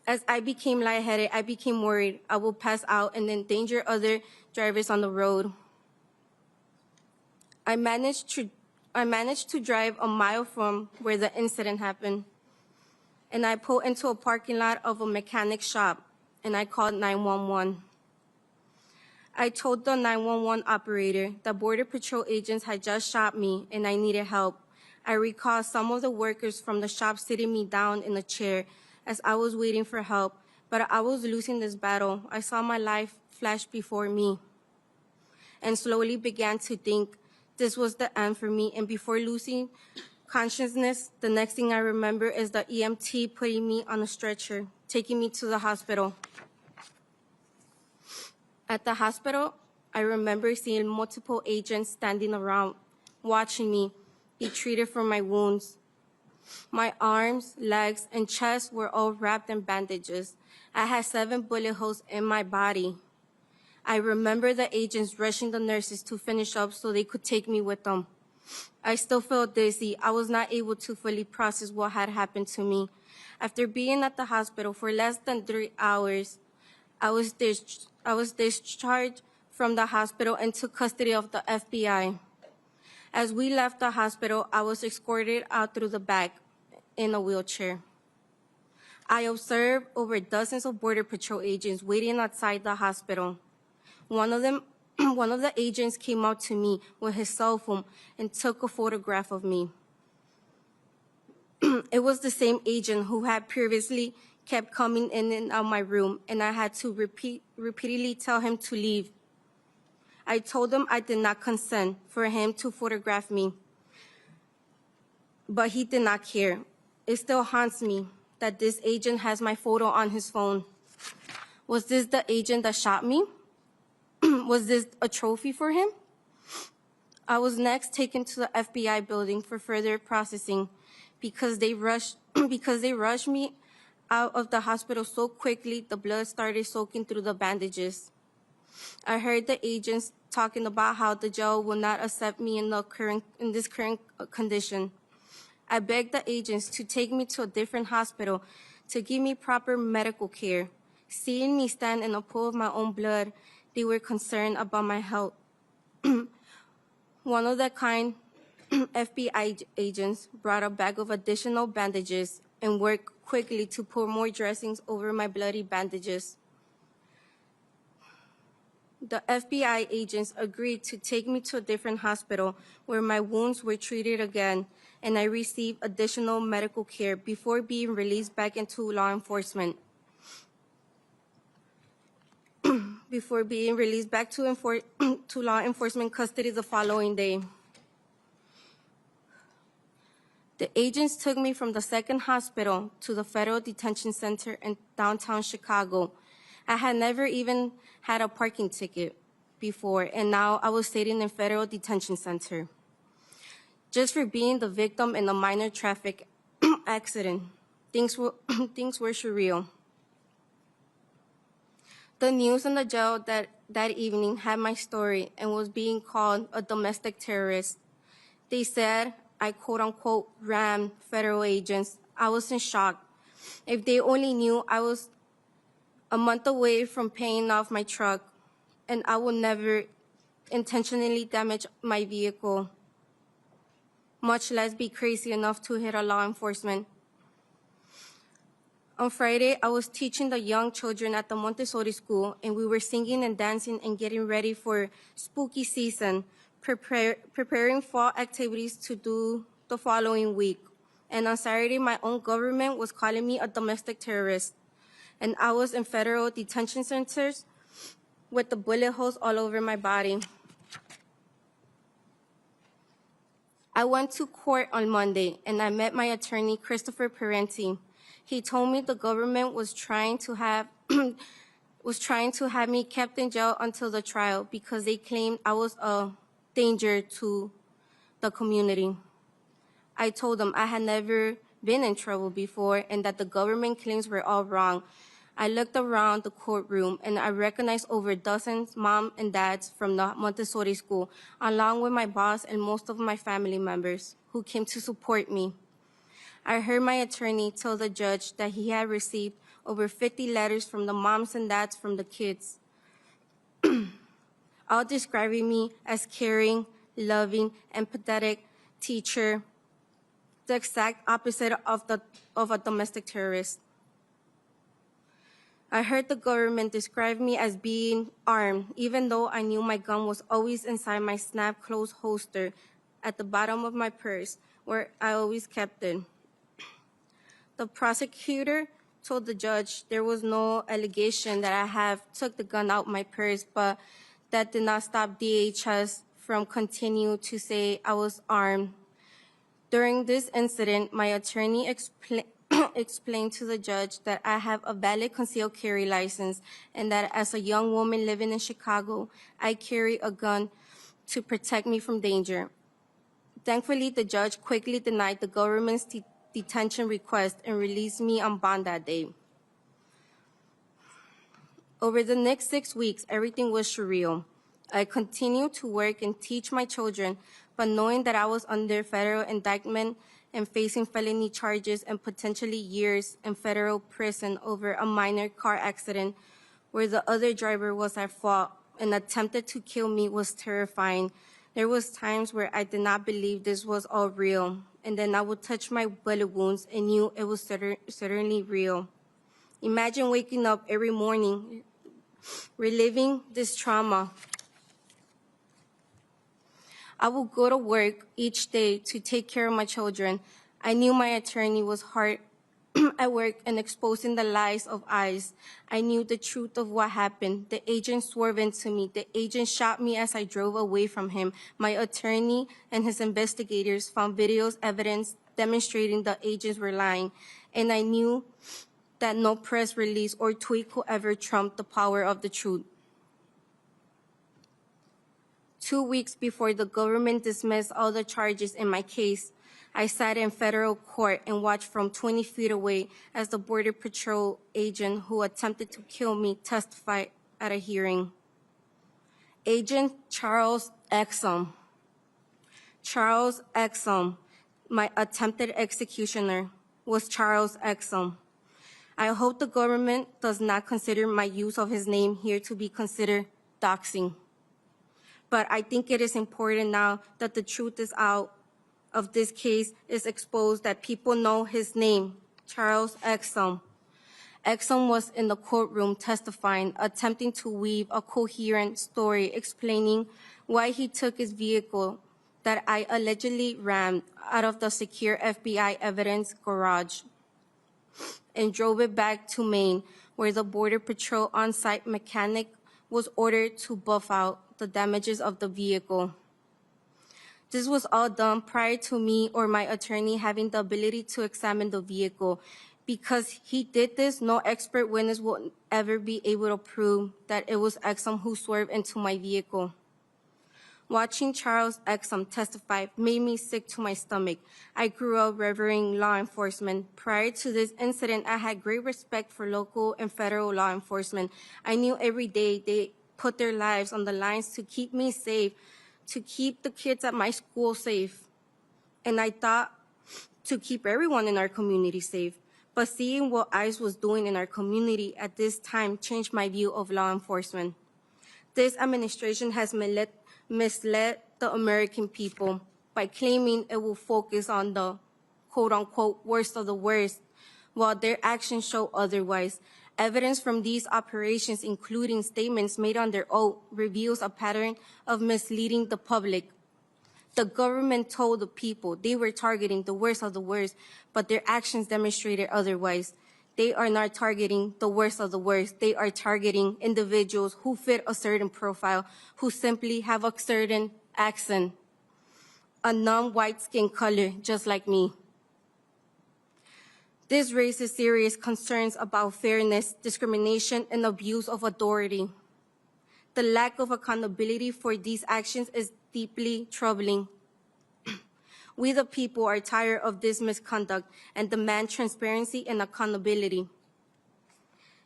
As I became lightheaded, I became worried I will pass out and endanger other drivers on the road. I managed to drive a mile from where the incident happened, and I pulled into a parking lot of a mechanic shop, and I called 911. I told the 911 operator that Border Patrol agents had just shot me and I needed help. I recall some of the workers from the shop sitting me down in a chair as I was waiting for help, but I was losing this battle. I saw my life flash before me and slowly began to think this was the end for me. And before losing consciousness, the next thing I remember is the EMT putting me on a stretcher, taking me to the hospital. At the hospital, I remember seeing multiple agents standing around, watching me be treated for my wounds. My arms, legs, and chest were all wrapped in bandages. I had 7 bullet holes in my body. I remember the agents rushing the nurses to finish up so they could take me with them. I still felt dizzy. I was not able to fully process what had happened to me. After being at the hospital for less than 3 hours, I was discharged from the hospital and took custody of the FBI. As we left the hospital, I was escorted out through the back in a wheelchair. I observed over dozens of Border Patrol agents waiting outside the hospital. One of the agents came up to me with his cell phone and took a photograph of me. It was the same agent who had previously kept coming in and out my room, and I had to repeatedly tell him to leave. I told him I did not consent for him to photograph me, but he did not care. It still haunts me that this agent has my photo on his phone. Was this the agent that shot me? Was this a trophy for him? I was next taken to the FBI building for further processing because they rushed me out of the hospital so quickly the blood started soaking through the bandages. I heard the agents talking about how the jail will not accept me in this current condition. I begged the agents to take me to a different hospital to give me proper medical care. Seeing me stand in a pool of my own blood, they were concerned about my health. One of the kind FBI agents brought a bag of additional bandages and worked quickly to pour more dressings over my bloody bandages. The FBI agents agreed to take me to a different hospital where my wounds were treated again, and I received additional medical care before being released back into law enforcement. Before being released back to law enforcement custody the following day. The agents took me from the second hospital to the federal detention center in downtown Chicago. I had never even had a parking ticket before, and now I was sitting in federal detention center just for being the victim in a minor traffic accident. Things were surreal. The news in the jail that evening had my story and was being called a domestic terrorist. They said I quote-unquote rammed federal agents. I was in shock. If they only knew I was a month away from paying off my truck and I would never intentionally damage my vehicle, much less be crazy enough to hit a law enforcement. On Friday, I was teaching the young children at the Montessori school, and we were singing and dancing and getting ready for spooky season, preparing fall activities to do the following week. And on Saturday, my own government was calling me a domestic terrorist, and I was in federal detention centers with the bullet holes all over my body. I went to court on Monday, and I met my attorney, Christopher Parenti. He told me the government was trying to have me kept in jail until the trial because they claimed I was a danger to the community. I told them I had never been in trouble before and that the government claims were all wrong. I looked around the courtroom and I recognized over dozens moms and dads from the Montessori school, along with my boss and most of my family members who came to support me. I heard my attorney tell the judge that he had received over 50 letters from the moms and dads from the kids, all describing me as caring, loving, empathetic teacher, the exact opposite of a domestic terrorist. I heard the government describe me as being armed, even though I knew my gun was always inside my snap-closed holster at the bottom of my purse, where I always kept it. The prosecutor told the judge there was no allegation that I have took the gun out my purse, but that did not stop DHS from continuing to say I was armed. During this incident, my attorney explained to the judge that I have a valid concealed carry license and that as a young woman living in Chicago, I carry a gun to protect me from danger. Thankfully, the judge quickly denied the government's detention request and released me on bond that day. Over the next 6 weeks, everything was surreal. I continued to work and teach my children, but knowing that I was under federal indictment and facing felony charges and potentially years in federal prison over a minor car accident where the other driver was at fault and attempted to kill me was terrifying. There was times where I did not believe this was all real, and then I would touch my bullet wounds and knew it was certainly real. Imagine waking up every morning, reliving this trauma. I would go to work each day to take care of my children. I knew my attorney was hard at work and exposing the lies of eyes. I knew the truth of what happened. The agent swerved into me. The agent shot me as I drove away from him. My attorney and his investigators found videos, evidence demonstrating the agents were lying. And I knew that no press release or tweet could ever trump the power of the truth. 2 weeks before the government dismissed all the charges in my case, I sat in federal court and watched from 20 feet away as the Border Patrol agent who attempted to kill me testified at a hearing. Agent Charles Exum. Charles Exum, my attempted executioner, was Charles Exum. I hope the government does not consider my use of his name here to be considered doxing. But I think it is important now that the truth is out of this case is exposed, that people know his name, Charles Exum. Exum was in the courtroom testifying, attempting to weave a coherent story explaining why he took his vehicle that I allegedly rammed out of the secure FBI evidence garage and drove it back to Maine, where the Border Patrol on-site mechanic was ordered to buff out the damages of the vehicle. This was all done prior to me or my attorney having the ability to examine the vehicle. Because he did this, no expert witness will ever be able to prove that it was Exum who swerved into my vehicle. Watching Charles Exum testify made me sick to my stomach. I grew up revering law enforcement. Prior to this incident, I had great respect for local and federal law enforcement. I knew every day they put their lives on the lines to keep me safe, to keep the kids at my school safe. And I thought to keep everyone in our community safe. But seeing what ICE was doing in our community at this time changed my view of law enforcement. This administration has misled the American people by claiming it will focus on the quote-unquote worst of the worst, while their actions show otherwise. Evidence from these operations, including statements made under oath, reveals a pattern of misleading the public. The government told the people they were targeting the worst of the worst, but their actions demonstrated otherwise. They are not targeting the worst of the worst. They are targeting individuals who fit a certain profile, who simply have a certain accent, a non-white skin color, just like me. This raises serious concerns about fairness, discrimination, and abuse of authority. The lack of accountability for these actions is deeply troubling. We the people are tired of this misconduct and demand transparency and accountability.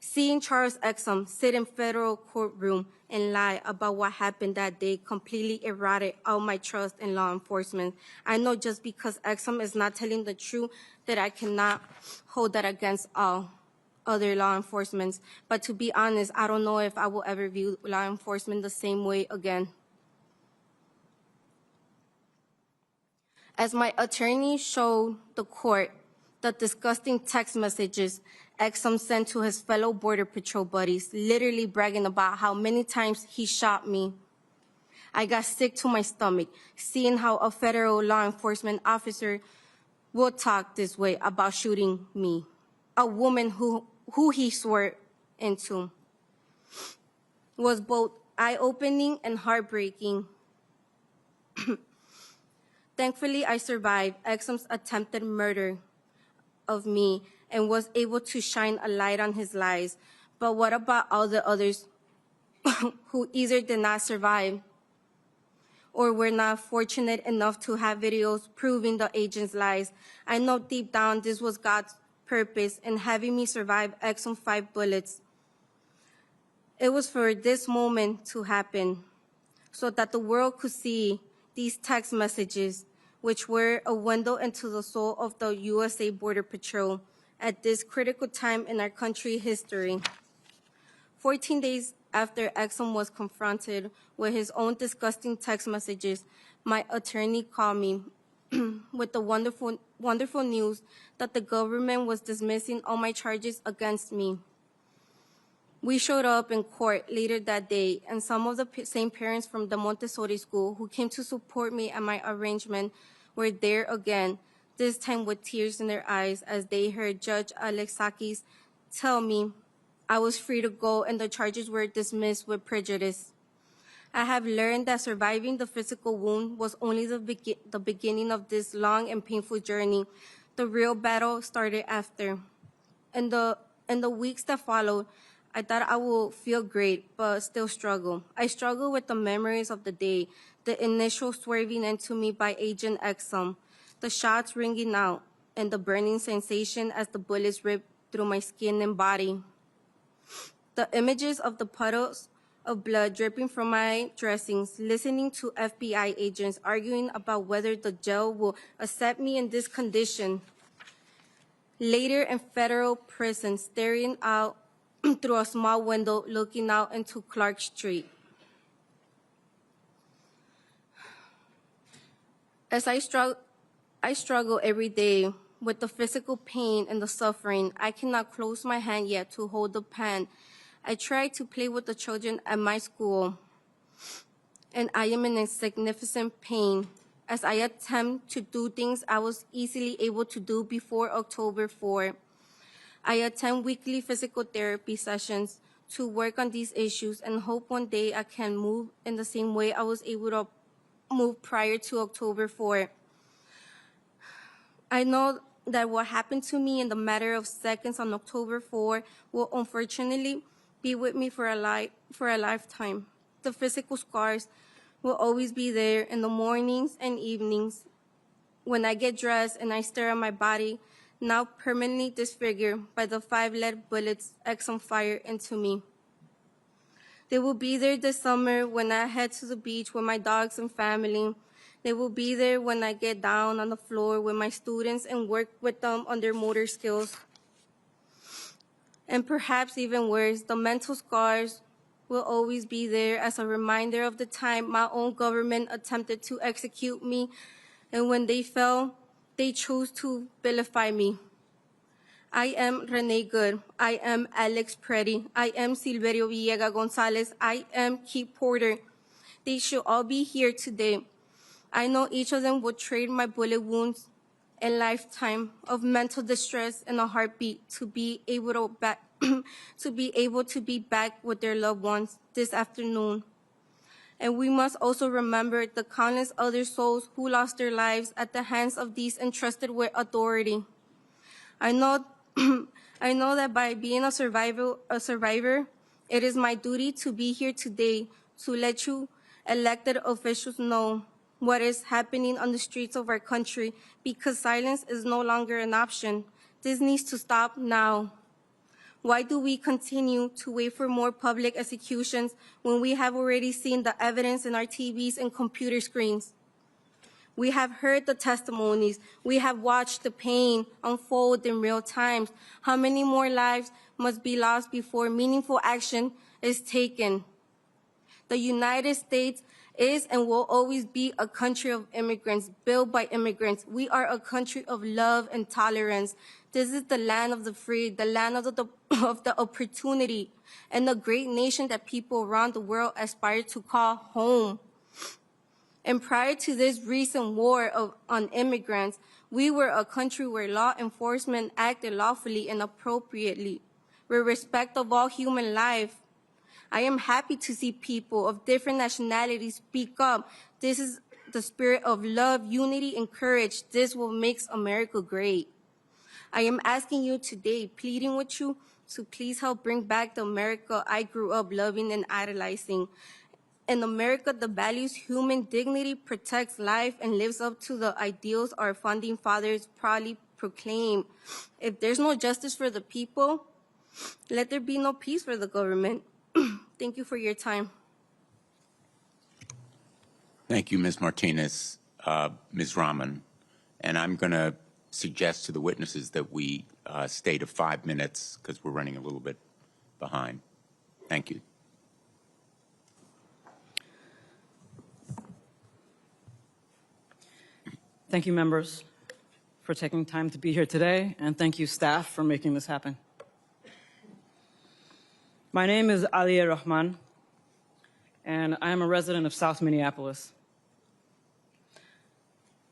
Seeing Charles Exum sit in federal courtroom and lie about what happened that day completely eroded all my trust in law enforcement. I know just because Exum is not telling the truth that I cannot hold that against all other law enforcement. But to be honest, I don't know if I will ever view law enforcement the same way again. As my attorney showed the court the disgusting text messages Exum sent to his fellow Border Patrol buddies, literally bragging about how many times he shot me, I got sick to my stomach, seeing how a federal law enforcement officer will talk this way about shooting me, a woman who he swore into. Was both eye-opening and heartbreaking. Thankfully, I survived Exum's attempted murder of me and was able to shine a light on his lies. But what about all the others who either did not survive or were not fortunate enough to have videos proving the agent's lies? I know deep down this was God's purpose in having me survive Exum 5 bullets. It was for this moment to happen so that the world could see these text messages, which were a window into the soul of the USA Border Patrol at this critical time in our country's history. 14 days after Exum was confronted with his own disgusting text messages, my attorney called me with the wonderful news that the government was dismissing all my charges against me. We showed up in court later that day, and some of the same parents from the Montessori school who came to support me at my arraignment were there again, this time with tears in their eyes as they heard Judge Alexakis tell me I was free to go and the charges were dismissed with prejudice. I have learned that surviving the physical wound was only the beginning of this long and painful journey. The real battle started after. In the weeks that followed, I thought I would feel great, but still struggle. I struggle with the memories of the day, the initial swerving into me by Agent Exum, the shots ringing out, and the burning sensation as the bullets ripped through my skin and body. The images of the puddles of blood dripping from my dressings, listening to FBI agents arguing about whether the jail will accept me in this condition. Later in federal prison, staring out through a small window looking out into Clark Street. As I struggle every day with the physical pain and the suffering. I cannot close my hand yet to hold the pen. I try to play with the children at my school, and I am in insignificant pain as I attempt to do things I was easily able to do before October 4. I attend weekly physical therapy sessions to work on these issues and hope one day I can move in the same way I was able to move prior to October 4. I know that what happened to me in the matter of seconds on October 4 will unfortunately be with me for a lifetime. The physical scars will always be there in the mornings and evenings when I get dressed and I stare at my body, now permanently disfigured by the 5 lead bullets Exum fired into me. They will be there this summer when I head to the beach with my dogs and family. They will be there when I get down on the floor with my students and work with them on their motor skills. And perhaps even worse, the mental scars will always be there as a reminder of the time my own government attempted to execute me, and when they fell, they chose to vilify me. I am Renee Good. I am Alex Preddy. I am Silverio Villegas Gonzalez. I am Keith Porter. They should all be here today. I know each of them would trade my bullet wounds and lifetime of mental distress and a heartbeat to be able to be back with their loved ones this afternoon. And we must also remember the countless other souls who lost their lives at the hands of these entrusted with authority. I know that by being a survivor, it is my duty to be here today to let you elected officials know what is happening on the streets of our country, because silence is no longer an option. This needs to stop now. Why do we continue to wait for more public executions when we have already seen the evidence in our TVs and computer screens? We have heard the testimonies. We have watched the pain unfold in real time. How many more lives must be lost before meaningful action is taken? The United States is and will always be a country of immigrants, built by immigrants. We are a country of love and tolerance. This is the land of the free, the land of the opportunity, and a great nation that people around the world aspire to call home. And prior to this recent war on immigrants, we were a country where law enforcement acted lawfully and appropriately, with respect of all human life. I am happy to see people of different nationalities speak up. This is the spirit of love, unity, and courage. This will make America great. I am asking you today, pleading with you, to please help bring back the America I grew up loving and idolizing. In America, the values human dignity, protects life, and lives up to the ideals our founding fathers proudly proclaimed. If there's no justice for the people, let there be no peace for the government. Thank you for your time. Thank you, Ms. Martinez. Ms. Rahman, and I'm going to suggest to the witnesses that we stay to 5 minutes because we're running a little bit behind. Thank you. Thank you, members, for taking time to be here today, and thank you, staff, for making this happen. My name is Aliya Rahman, and I am a resident of South Minneapolis.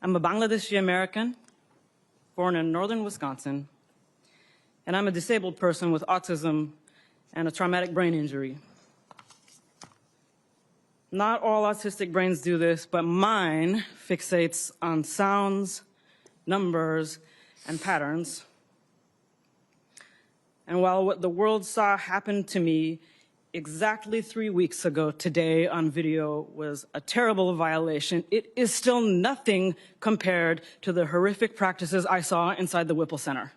I'm a Bangladeshi American, born in northern Wisconsin, and I'm a disabled person with autism and a traumatic brain injury. Not all autistic brains do this, but mine fixates on sounds, numbers, and patterns. And while what the world saw happen to me exactly 3 weeks ago today on video was a terrible violation, it is still nothing compared to the horrific practices I saw inside the Whipple Center.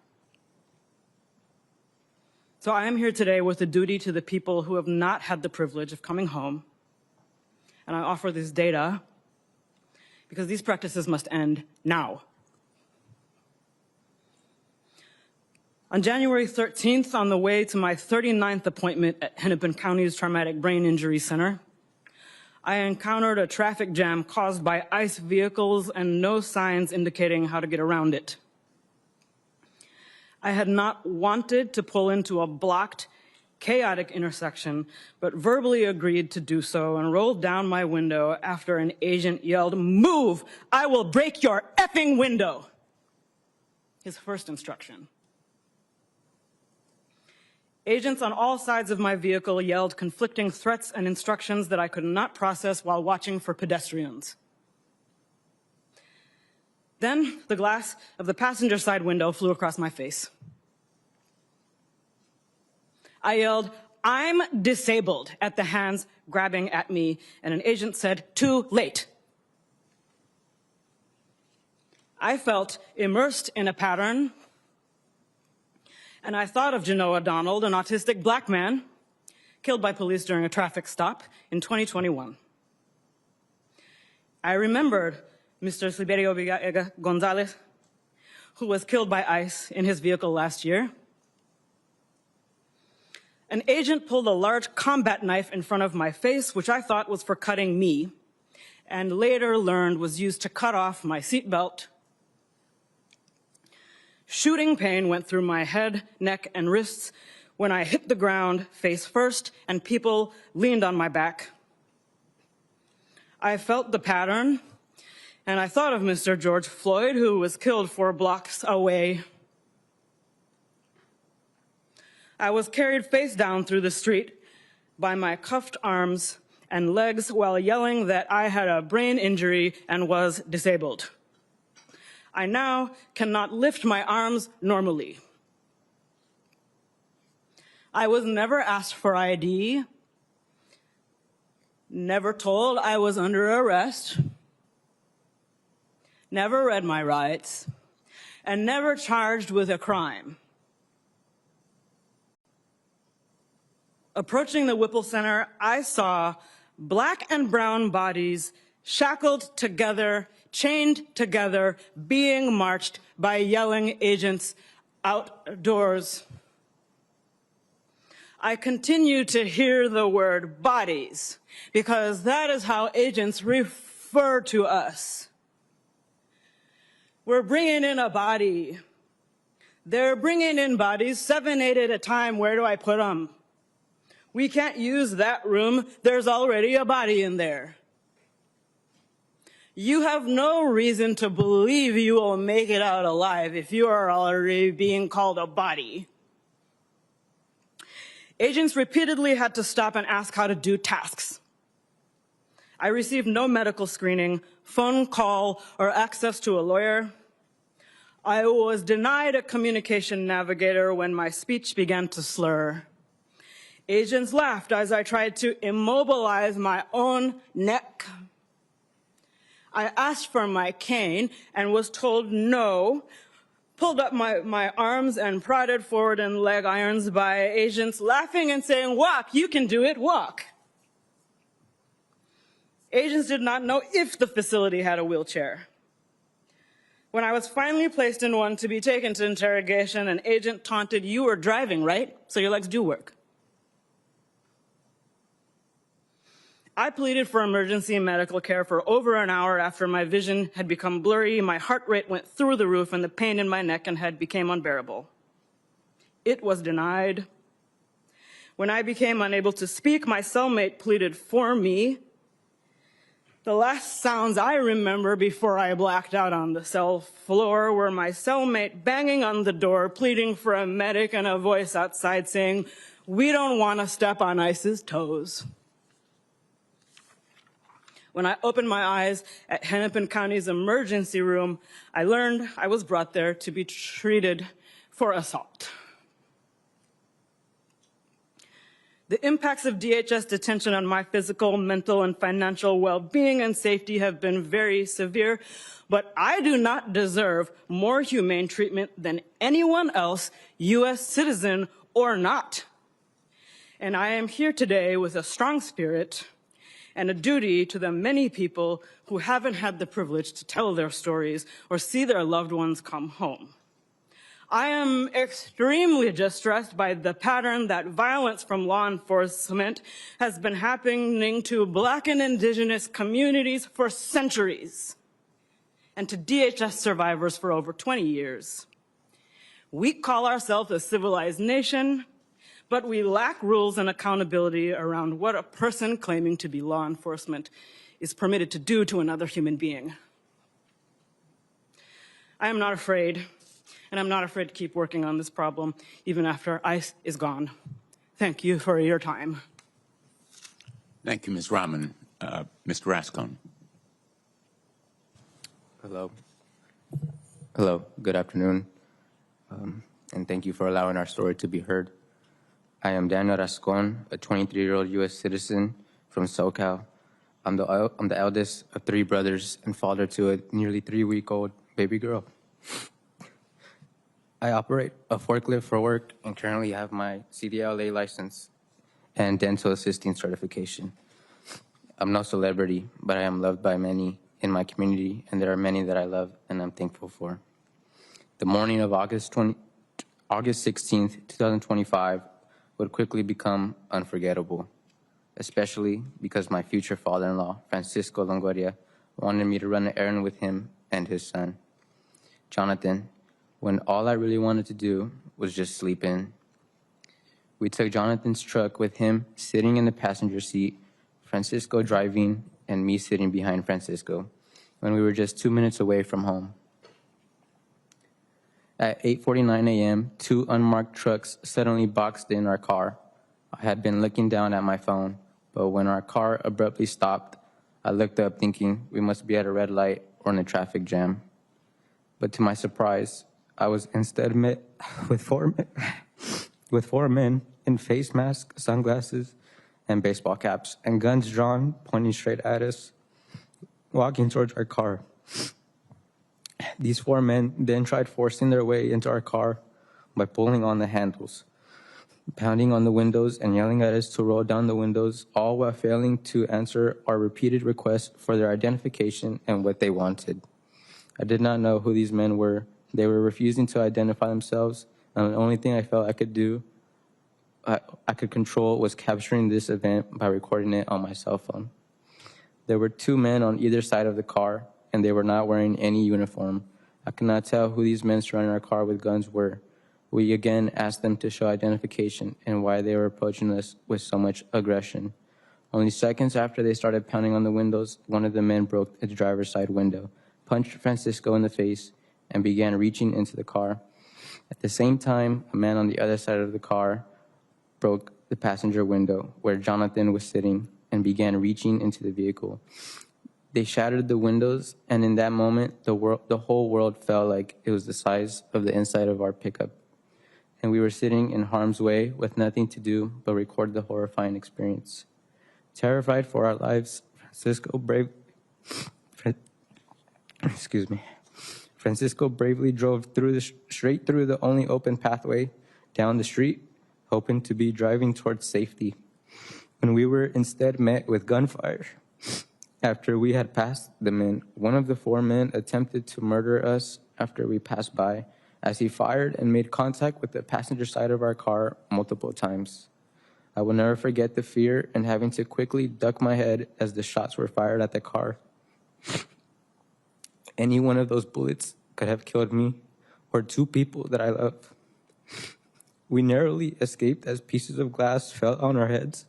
So I am here today with a duty to the people who have not had the privilege of coming home, and I offer this data because these practices must end now. On January 13th, on the way to my 39th appointment at Hennepin County's Traumatic Brain Injury Center, I encountered a traffic jam caused by ICE vehicles and no signs indicating how to get around it. I had not wanted to pull into a blocked, chaotic intersection, but verbally agreed to do so and rolled down my window after an agent yelled, "Move! I will break your effing window!" His first instruction. Agents on all sides of my vehicle yelled conflicting threats and instructions that I could not process while watching for pedestrians. Then the glass of the passenger side window flew across my face. I yelled, "I'm disabled," at the hands grabbing at me, and an agent said, "Too late." I felt immersed in a pattern, and I thought of Genoa Donald, an autistic black man killed by police during a traffic stop in 2021. I remembered Mr. Silverio Gonzalez, who was killed by ICE in his vehicle last year. An agent pulled a large combat knife in front of my face, which I thought was for cutting me, and later learned was used to cut off my seatbelt. Shooting pain went through my head, neck, and wrists when I hit the ground face first and people leaned on my back. I felt the pattern, and I thought of Mr. George Floyd, who was killed 4 blocks away. I was carried face down through the street by my cuffed arms and legs while yelling that I had a brain injury and was disabled. I now cannot lift my arms normally. I was never asked for ID, never told I was under arrest, never read my rights, and never charged with a crime. Approaching the Whipple Center, I saw black and brown bodies shackled together, chained together, being marched by yelling agents outdoors. I continue to hear the word bodies because that is how agents refer to us. We're bringing in a body. They're bringing in bodies, 7, 8 at a time. Where do I put them? We can't use that room. There's already a body in there. You have no reason to believe you will make it out alive if you are already being called a body. Agents repeatedly had to stop and ask how to do tasks. I received no medical screening, phone call, or access to a lawyer. I was denied a communication navigator when my speech began to slur. Agents laughed as I tried to immobilize my own neck. I asked for my cane and was told no, pulled up my arms and prodded forward in leg irons by agents laughing and saying, "Walk, you can do it, walk." Agents did not know if the facility had a wheelchair. When I was finally placed in one to be taken to interrogation, an agent taunted, "You were driving, right? So your legs do work." I pleaded for emergency medical care for over an hour after my vision had become blurry, my heart rate went through the roof, and the pain in my neck and head became unbearable. It was denied. When I became unable to speak, my cellmate pleaded for me. The last sounds I remember before I blacked out on the cell floor were my cellmate banging on the door, pleading for a medic, and a voice outside saying, "We don't want to step on ICE's toes." When I opened my eyes at Hennepin County's emergency room, I learned I was brought there to be treated for assault. The impacts of DHS detention on my physical, mental, and financial well-being and safety have been very severe, but I do not deserve more humane treatment than anyone else, U.S. citizen or not. And I am here today with a strong spirit and a duty to the many people who haven't had the privilege to tell their stories or see their loved ones come home. I am extremely distressed by the pattern that violence from law enforcement has been happening to Black and Indigenous communities for centuries, and to DHS survivors for over 20 years. We call ourselves a civilized nation, but we lack rules and accountability around what a person claiming to be law enforcement is permitted to do to another human being. I am not afraid, and I'm not afraid to keep working on this problem even after ICE is gone. Thank you for your time. Thank you, Ms. Rahman. Mr. Rascon. Hello. Hello, good afternoon, and thank you for allowing our story to be heard. I am Daniel Rascon, a 23-year-old U.S. citizen from SoCal. I'm the eldest of 3 brothers and father to a nearly 3-week-old baby girl. I operate a forklift for work and currently have my CDLA license and dental assisting certification. I'm no celebrity, but I am loved by many in my community, and there are many that I love and I'm thankful for. The morning of August 16th, 2025 would quickly become unforgettable, especially because my future father-in-law, Francisco Longoria, wanted me to run an errand with him and his son, Jonathan, when all I really wanted to do was just sleep in. We took Jonathan's truck with him sitting in the passenger seat, Francisco driving, and me sitting behind Francisco, when we were just 2 minutes away from home. At 8:49 a.m., 2 unmarked trucks suddenly boxed in our car. I had been looking down at my phone, but when our car abruptly stopped, I looked up thinking we must be at a red light or in a traffic jam. But to my surprise, I was instead met with four men in face masks, sunglasses, and baseball caps, and guns drawn, pointing straight at us, walking towards our car. These 4 men then tried forcing their way into our car by pulling on the handles. pounding on the windows and yelling at us to roll down the windows, all while failing to answer our repeated requests for their identification and what they wanted. I did not know who these men were. They were refusing to identify themselves, and the only thing I felt I could do, I could control, was capturing this event by recording it on my cell phone. There were 2 men on either side of the car, and they were not wearing any uniform. I could not tell who these men surrounding our car with guns were. We again asked them to show identification and why they were approaching us with so much aggression. Only seconds after they started pounding on the windows, one of the men broke the driver's side window, punched Francisco in the face, and began reaching into the car. At the same time, a man on the other side of the car broke the passenger window where Jonathan was sitting and began reaching into the vehicle. They shattered the windows, and in that moment, the whole world felt like it was the size of the inside of our pickup. And we were sitting in harm's way with nothing to do but record the horrifying experience. Terrified for our lives, Francisco bravely drove straight through the only open pathway down the street, hoping to be driving towards safety, when we were instead met with gunfire. After we had passed the men, one of the 4 men attempted to murder us after we passed by, as he fired and made contact with the passenger side of our car multiple times. I will never forget the fear and having to quickly duck my head as the shots were fired at the car. Any one of those bullets could have killed me or 2 people that I love. We narrowly escaped as pieces of glass fell on our heads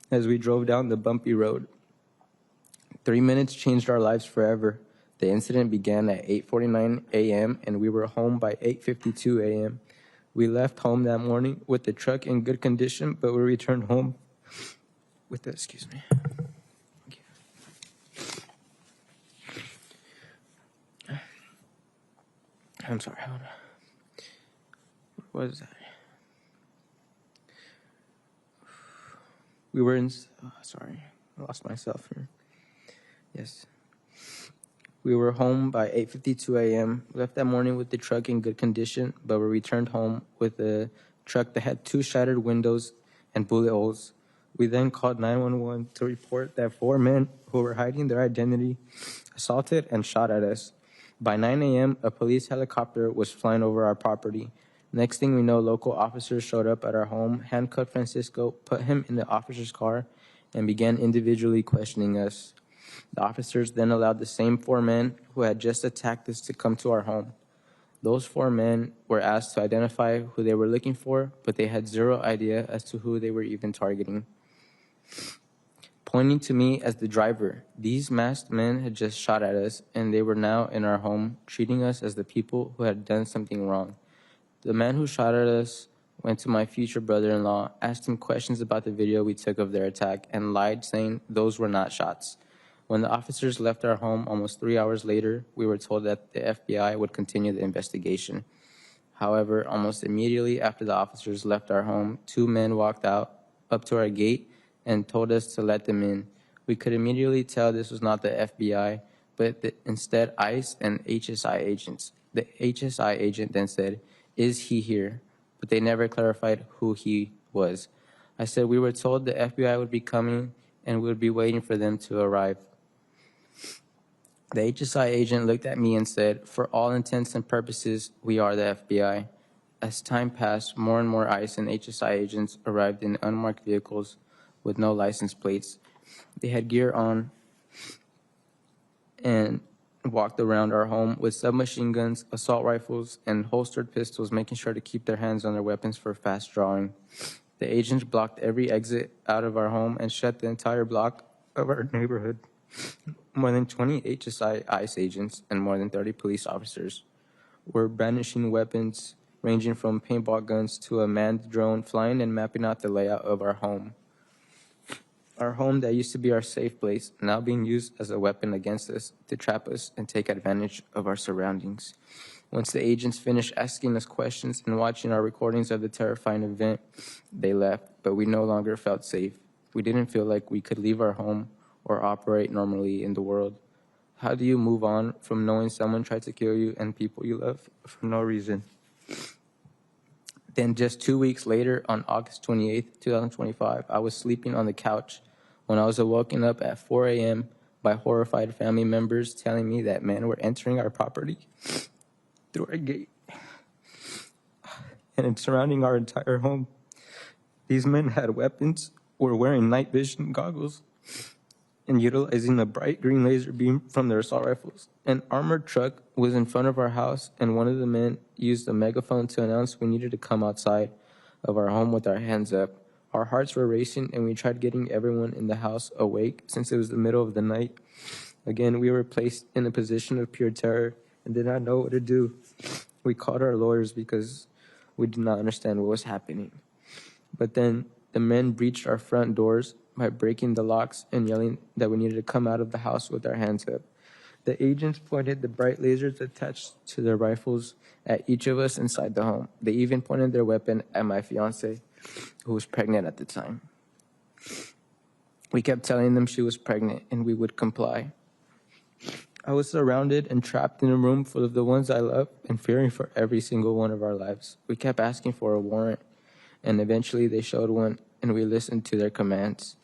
as we drove down the bumpy road. 3 minutes changed our lives forever. The incident began at 8:49 a.m. and we were home by 8:52 a.m. We left home that morning with the truck in good condition, but we returned home with the, I'm sorry, hold on. What was that? We were in, sorry, I lost myself here. Yes. We were home by 8:52 a.m. Left that morning with the truck in good condition, but we returned home with a truck that had 2 shattered windows and bullet holes. We then called 911 to report that 4 men who were hiding their identity assaulted and shot at us. By 9 a.m., a police helicopter was flying over our property. Next thing we know, local officers showed up at our home, handcuffed Francisco, put him in the officer's car, and began individually questioning us. The officers then allowed the same 4 men who had just attacked us to come to our home. Those 4 men were asked to identify who they were looking for, but they had zero idea as to who they were even targeting. Pointing to me as the driver, these masked men had just shot at us, and they were now in our home, treating us as the people who had done something wrong. The man who shot at us went to my future brother-in-law, asked him questions about the video we took of their attack, and lied, saying those were not shots. When the officers left our home almost 3 hours later, we were told that the FBI would continue the investigation. However, almost immediately after the officers left our home, 2 men walked up to our gate and told us to let them in. We could immediately tell this was not the FBI, but instead ICE and HSI agents. The HSI agent then said, "Is he here?" But they never clarified who he was. I said we were told the FBI would be coming and we would be waiting for them to arrive. The HSI agent looked at me and said, "For all intents and purposes, we are the FBI." As time passed, more and more ICE and HSI agents arrived in unmarked vehicles with no license plates. They had gear on and walked around our home with submachine guns, assault rifles, and holstered pistols, making sure to keep their hands on their weapons for fast drawing. The agents blocked every exit out of our home and shut the entire block of our neighborhood. More than 20 HSI ICE agents and more than 30 police officers were brandishing weapons ranging from paintball guns to a manned drone, flying and mapping out the layout of our home. Our home that used to be our safe place, now being used as a weapon against us to trap us and take advantage of our surroundings. Once the agents finished asking us questions and watching our recordings of the terrifying event, they left, but we no longer felt safe. We didn't feel like we could leave our home or operate normally in the world. How do you move on from knowing someone tried to kill you and people you love for no reason? Then just 2 weeks later, on August 28th, 2025, I was sleeping on the couch when I was woken up at 4 a.m. by horrified family members telling me that men were entering our property through our gate and surrounding our entire home. These men had weapons, were wearing night vision goggles, and utilizing a bright green laser beam from their assault rifles. An armored truck was in front of our house, and one of the men used a megaphone to announce we needed to come outside of our home with our hands up. Our hearts were racing, and we tried getting everyone in the house awake since it was the middle of the night. Again, we were placed in a position of pure terror and did not know what to do. We called our lawyers because we did not understand what was happening. But then the men breached our front doors by breaking the locks and yelling that we needed to come out of the house with our hands up. The agents pointed the bright lasers attached to their rifles at each of us inside the home. They even pointed their weapon at my fiance, who was pregnant at the time. We kept telling them she was pregnant and we would comply. I was surrounded and trapped in a room full of the ones I love and fearing for every single one of our lives. We kept asking for a warrant, and eventually they showed one, and we listened to their commands.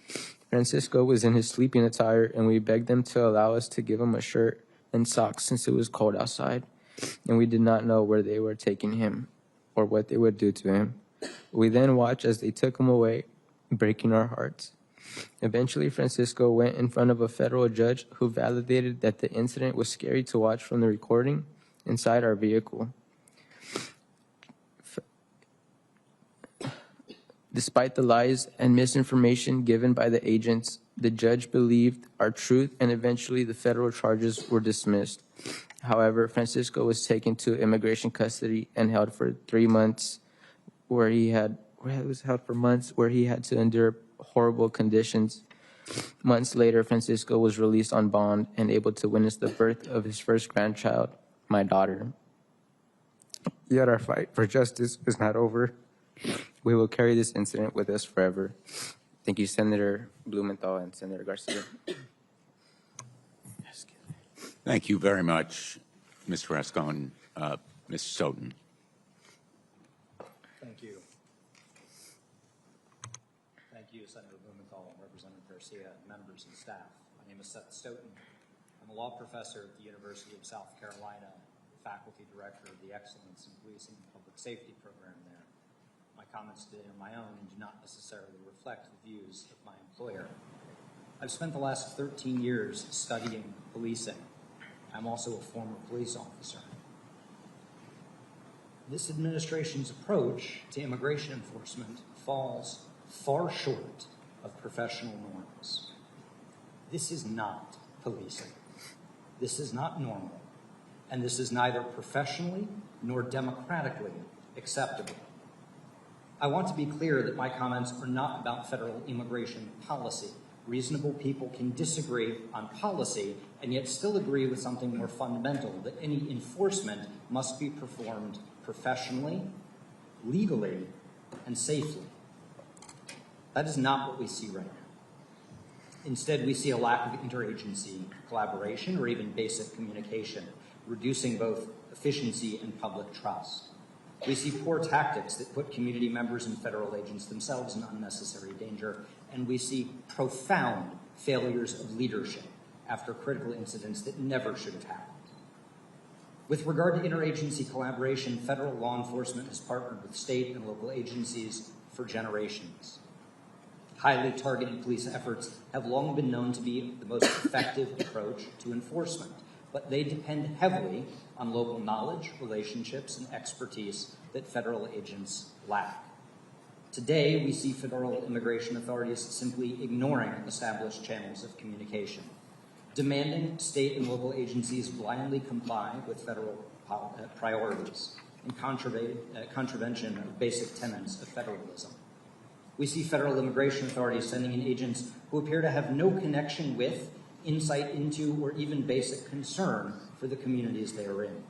Francisco was in his sleeping attire, and we begged them to allow us to give him a shirt and socks since it was cold outside, and we did not know where they were taking him or what they would do to him. We then watched as they took him away, breaking our hearts. Eventually, Francisco went in front of a federal judge who validated that the incident was scary to watch from the recording inside our vehicle. Despite the lies and misinformation given by the agents, the judge believed our truth, and eventually the federal charges were dismissed. However, Francisco was taken to immigration custody and held for 3 months, where he had to endure horrible conditions. Months later, Francisco was released on bond and able to witness the birth of his first grandchild, my daughter. Yet our fight for justice is not over. We will carry this incident with us forever. Thank you, Senator Blumenthal and Senator Garcia. Thank you very much, Mr. Rascon. Mr. Stoughton. Thank you. Thank you, Senator Blumenthal, Representative Garcia, members and staff. My name is Seth Stoughton. I'm a law professor at the University of South Carolina, faculty director of the Excellence in Policing and Public Safety program there. My comments today are my own and do not necessarily reflect the views of my employer. I've spent the last 13 years studying policing. I'm also a former police officer. This administration's approach to immigration enforcement falls far short of professional norms. This is not policing. This is not normal. And this is neither professionally nor democratically acceptable. I want to be clear that my comments are not about federal immigration policy. Reasonable people can disagree on policy and yet still agree with something more fundamental, that any enforcement must be performed professionally, legally, and safely. That is not what we see right now. Instead, we see a lack of interagency collaboration or even basic communication, reducing both efficiency and public trust. We see poor tactics that put community members and federal agents themselves in unnecessary danger, and we see profound failures of leadership after critical incidents that never should have happened. With regard to interagency collaboration, federal law enforcement has partnered with state and local agencies for generations. Highly targeted police efforts have long been known to be the most effective approach to enforcement, but they depend heavily on local knowledge, relationships, and expertise that federal agents lack. Today, we see federal immigration authorities simply ignoring established channels of communication, demanding state and local agencies blindly comply with federal priorities in contravention of basic tenets of federalism. We see federal immigration authorities sending in agents who appear to have no connection with, insight into, or even basic concern for the communities they are in.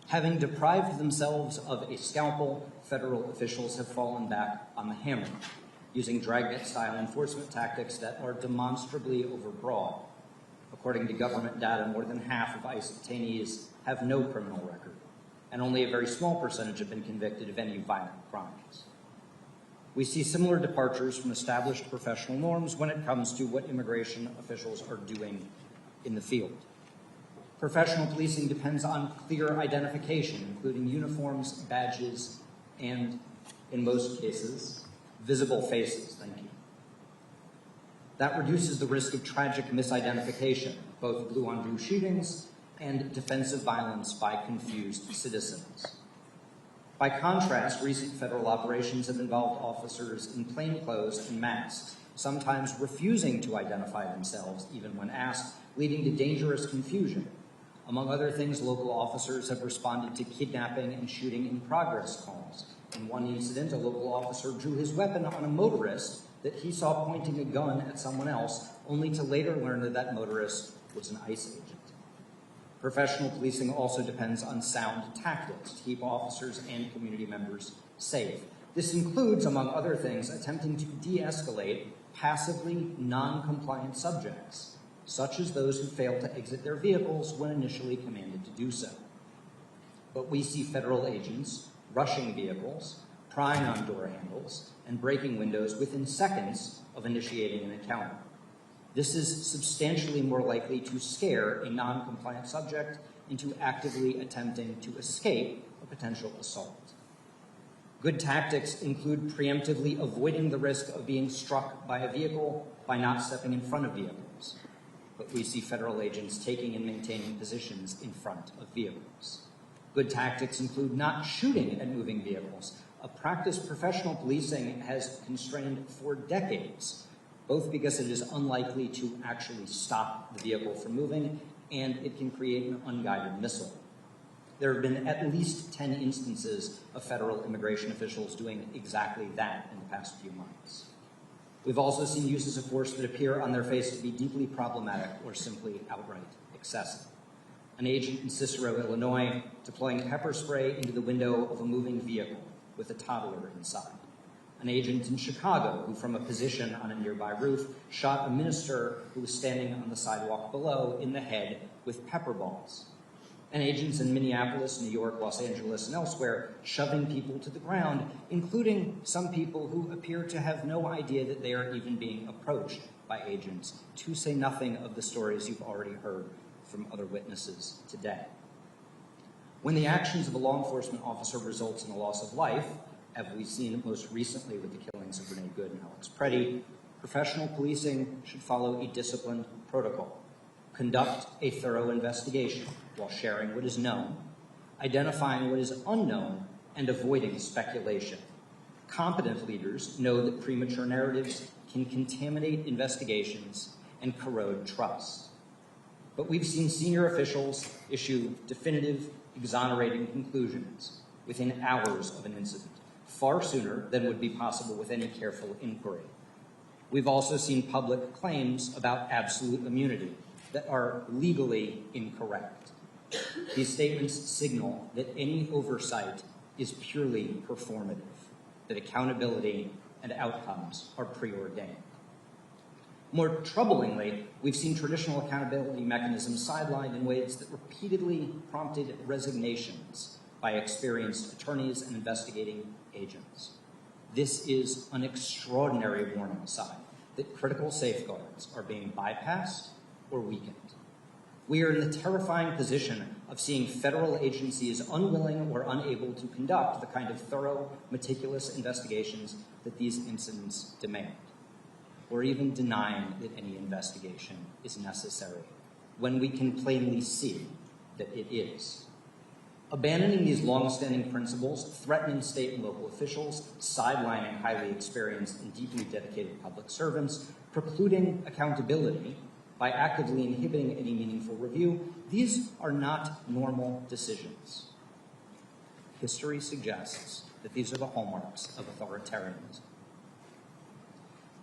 Having deprived themselves of a scalpel, federal officials have fallen back on the hammer, using dragnet-style enforcement tactics that are demonstrably overbroad. According to government data, more than half of ICE detainees have no criminal record. and only a very small percentage have been convicted of any violent crimes. We see similar departures from established professional norms when it comes to what immigration officials are doing in the field. Professional policing depends on clear identification, including uniforms, badges, and, in most cases, visible faces. Thank you. That reduces the risk of tragic misidentification, both blue-on-blue shootings and defensive violence by confused citizens. By contrast, recent federal operations have involved officers in plainclothes and masks, sometimes refusing to identify themselves even when asked, leading to dangerous confusion. Among other things, local officers have responded to kidnapping and shooting in progress calls. In one incident, a local officer drew his weapon on a motorist that he saw pointing a gun at someone else, only to later learn that that motorist was an ICE agent. Professional policing also depends on sound tactics to keep officers and community members safe. This includes, among other things, attempting to de-escalate passively non-compliant subjects, such as those who fail to exit their vehicles when initially commanded to do so. But we see federal agents rushing vehicles, prying on door handles, and breaking windows within seconds of initiating an encounter. This is substantially more likely to scare a non-compliant subject into actively attempting to escape a potential assault. Good tactics include preemptively avoiding the risk of being struck by a vehicle by not stepping in front of vehicles. But we see federal agents taking and maintaining positions in front of vehicles. Good tactics include not shooting at moving vehicles, a practice professional policing has constrained for decades, both because it is unlikely to actually stop the vehicle from moving and it can create an unguided missile. There have been at least 10 instances of federal immigration officials doing exactly that in the past few months. We've also seen uses of force that appear on their face to be deeply problematic or simply outright excessive. An agent in Cicero, Illinois, deploying pepper spray into the window of a moving vehicle with a toddler inside. An agent in Chicago who, from a position on a nearby roof, shot a minister who was standing on the sidewalk below in the head with pepper balls. And agents in Minneapolis, New York, Los Angeles, and elsewhere shoving people to the ground, including some people who appear to have no idea that they are even being approached by agents, to say nothing of the stories you've already heard from other witnesses today. When the actions of a law enforcement officer results in a loss of life, as we've seen most recently with the killings of Renee Good and Alex Preddy, professional policing should follow a disciplined protocol. Conduct a thorough investigation while sharing what is known, identifying what is unknown, and avoiding speculation. Competent leaders know that premature narratives can contaminate investigations and corrode trust. But we've seen senior officials issue definitive, exonerating conclusions within hours of an incident, far sooner than would be possible with any careful inquiry. We've also seen public claims about absolute immunity that are legally incorrect. These statements signal that any oversight is purely performative, that accountability and outcomes are preordained. More troublingly, we've seen traditional accountability mechanisms sidelined in ways that repeatedly prompted resignations by experienced attorneys and investigating agents. This is an extraordinary warning sign that critical safeguards are being bypassed or weakened. We are in the terrifying position of seeing federal agencies unwilling or unable to conduct the kind of thorough, meticulous investigations that these incidents demand, or even denying that any investigation is necessary, when we can plainly see that it is. Abandoning these long-standing principles, threatening state and local officials, sidelining highly experienced and deeply dedicated public servants, precluding accountability by actively inhibiting any meaningful review, these are not normal decisions. History suggests that these are the hallmarks of authoritarianism.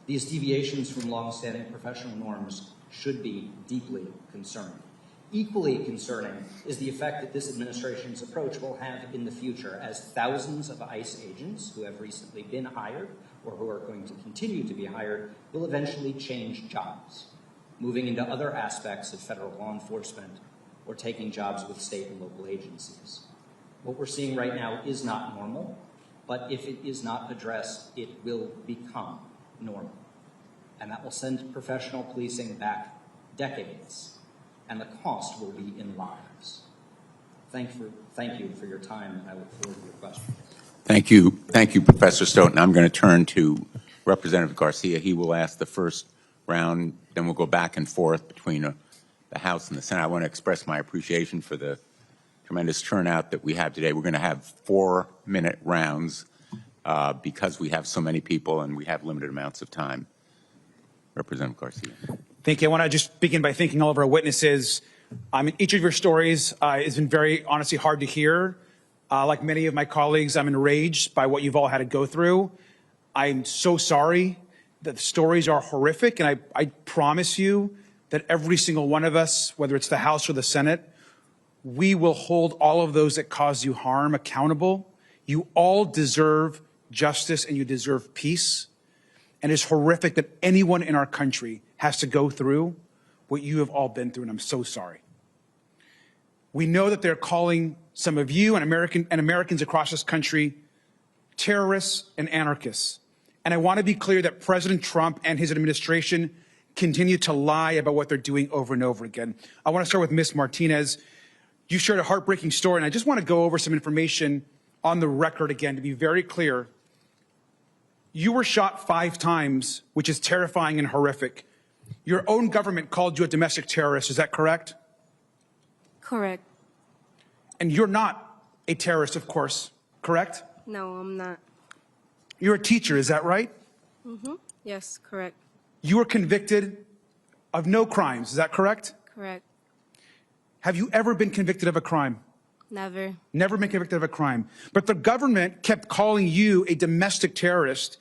These deviations from long-standing professional norms should be deeply concerning. Equally concerning is the effect that this administration's approach will have in the future, as thousands of ICE agents who have recently been hired or who are going to continue to be hired will eventually change jobs, moving into other aspects of federal law enforcement or taking jobs with state and local agencies. What we're seeing right now is not normal, but if it is not addressed, it will become normal. And that will send professional policing back decades, and the cost will be in lives. Thank you for your time, and I look forward to your questions. Thank you, Professor Stoughton. I'm going to turn to Representative Garcia. He will ask the first round, then we'll go back and forth between the House and the Senate. I want to express my appreciation for the tremendous turnout that we have today. We're going to have 4-minute rounds because we have so many people and we have limited amounts of time. Representative Garcia. Thank you. I want to just begin by thanking all of our witnesses. Each of your stories has been very honestly hard to hear. Like many of my colleagues, I'm enraged by what you've all had to go through. I'm so sorry that the stories are horrific, and I promise you that every single one of us, whether it's the House or the Senate, we will hold all of those that cause you harm accountable. You all deserve justice and you deserve peace. And it's horrific that anyone in our country has to go through what you have all been through, and I'm so sorry. We know that they're calling some of you and Americans across this country terrorists and anarchists. And I want to be clear that President Trump and his administration continue to lie about what they're doing over and over again. I want to start with Ms. Martinez. You shared a heartbreaking story, and I just want to go over some information on the record again to be very clear. You were shot 5 times, which is terrifying and horrific. Your own government called you a domestic terrorist. Is that correct? Correct. And you're not a terrorist, of course, correct? No, I'm not. You're a teacher, is that right? Mm-hmm. Yes, correct. You were convicted of no crimes, is that correct? Correct. Have you ever been convicted of a crime? Never. Never been convicted of a crime. But the government kept calling you a domestic terrorist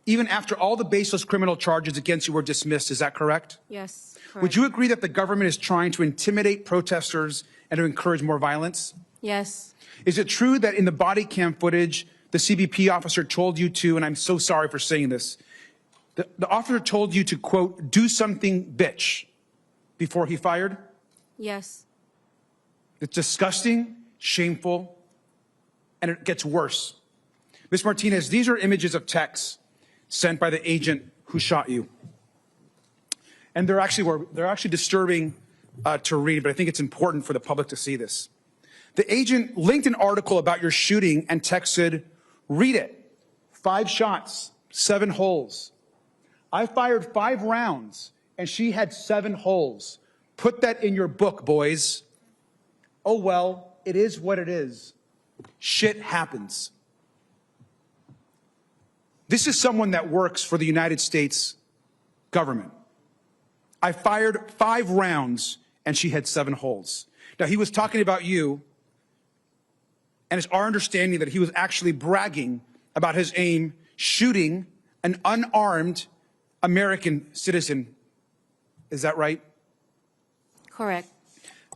even after all the baseless criminal charges against you were dismissed, is that correct? Yes, correct. Would you agree that the government is trying to intimidate protesters and to encourage more violence? Yes. Is it true that in the body cam footage, the CBP officer told you to, and I'm so sorry for saying this, the officer told you to, quote, do something, bitch, before he fired? Yes. It's disgusting, shameful, and it gets worse. Ms. Martinez, these are images of texts sent by the agent who shot you. And they're actually disturbing to read, but I think it's important for the public to see this. The agent linked an article about your shooting and texted, read it, 5 shots, 7 holes. I fired 5 rounds and she had 7 holes. Put that in your book, boys. Oh, well, it is what it is. Shit happens. This is someone that works for the United States government. I fired 5 rounds and she had 7 holes. Now, he was talking about you, and it's our understanding that he was actually bragging about his aim shooting an unarmed American citizen. Is that right? Correct.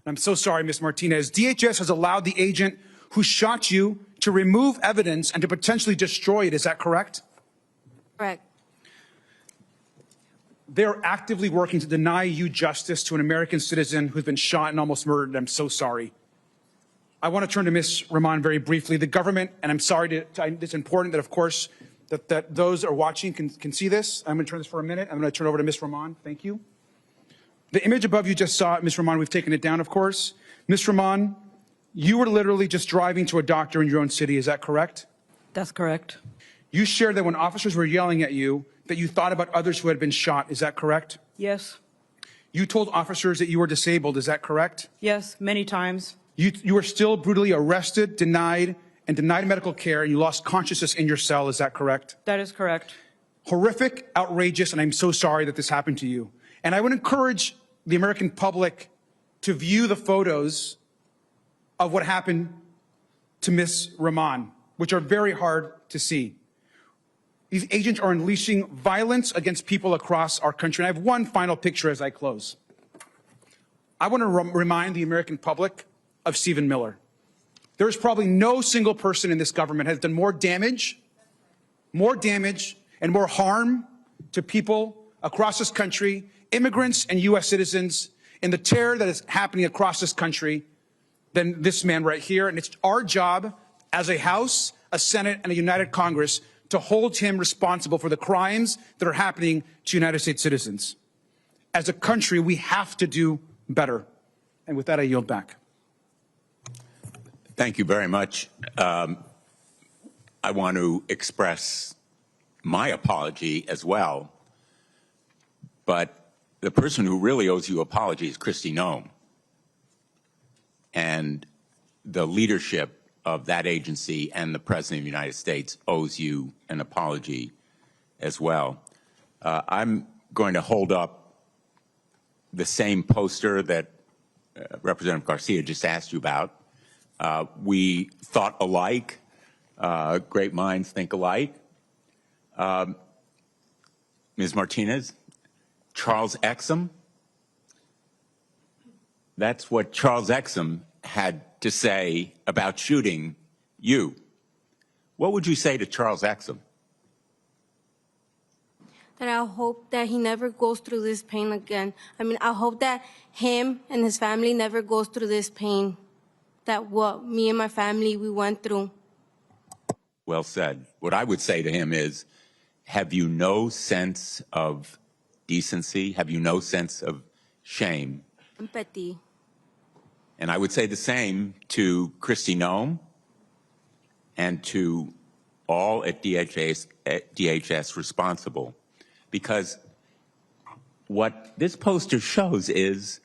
I'm so sorry, Ms. Martinez. DHS has allowed the agent who shot you to remove evidence and to potentially destroy it. Is that correct? Correct. They're actively working to deny you justice to an American citizen who's been shot and almost murdered. I'm so sorry. I want to turn to Ms. Rahman very briefly. The government, and I'm sorry, it's important that, of course, that those are watching can see this. I'm going to turn this for a minute. I'm going to turn over to Ms. Rahman. Thank you. The image above you just saw, Ms. Rahman, we've taken it down, of course. Ms. Rahman, you were literally just driving to a doctor in your own city. Is that correct? That's correct. You shared that when officers were yelling at you, that you thought about others who had been shot. Is that correct? Yes. You told officers that you were disabled. Is that correct? Yes, many times. You were still brutally arrested, denied medical care, and you lost consciousness in your cell. Is that correct? That is correct. Horrific, outrageous, and I'm so sorry that this happened to you. And I would encourage the American public to view the photos of what happened to Ms. Rahman, which are very hard to see. These agents are unleashing violence against people across our country. And I have one final picture as I close. I want to remind the American public of Stephen Miller. There is probably no single person in this government has done more damage and more harm to people across this country, immigrants and U.S. citizens, in the terror that is happening across this country than this man right here. And it's our job as a House, a Senate, and a united Congress to hold him responsible for the crimes that are happening to United States citizens. As a country, we have to do better. And with that, I yield back. Thank you very much. I want to express my apology as well. But the person who really owes you an apology is Kristi Noem. And the leadership of that agency and the President of the United States owes you an apology as well. I'm going to hold up the same poster that Representative Garcia just asked you about. We thought alike. Great minds think alike. Ms. Martinez, Charles Exum. That's what Charles Exum had to say about shooting you. What would you say to Charles Exum? That I hope that he never goes through this pain again. I mean, I hope that him and his family never goes through this pain that what me and my family, we went through. Well said. What I would say to him is, have you no sense of decency? Have you no sense of shame? Empathy. And I would say the same to Kristi Noem and to all at DHS responsible. Because what this poster shows is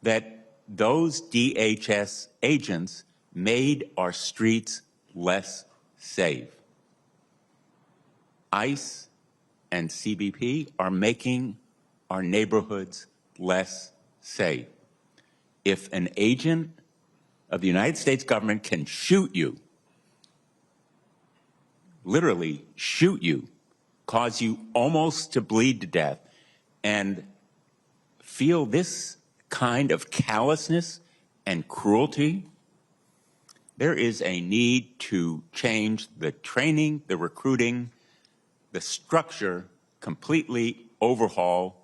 that those DHS agents made our streets less safe. ICE and CBP are making our neighborhoods less safe. If an agent of the United States government can shoot you, literally shoot you, cause you almost to bleed to death, and feel this kind of callousness and cruelty, there is a need to change the training, the recruiting, the structure, completely overhaul,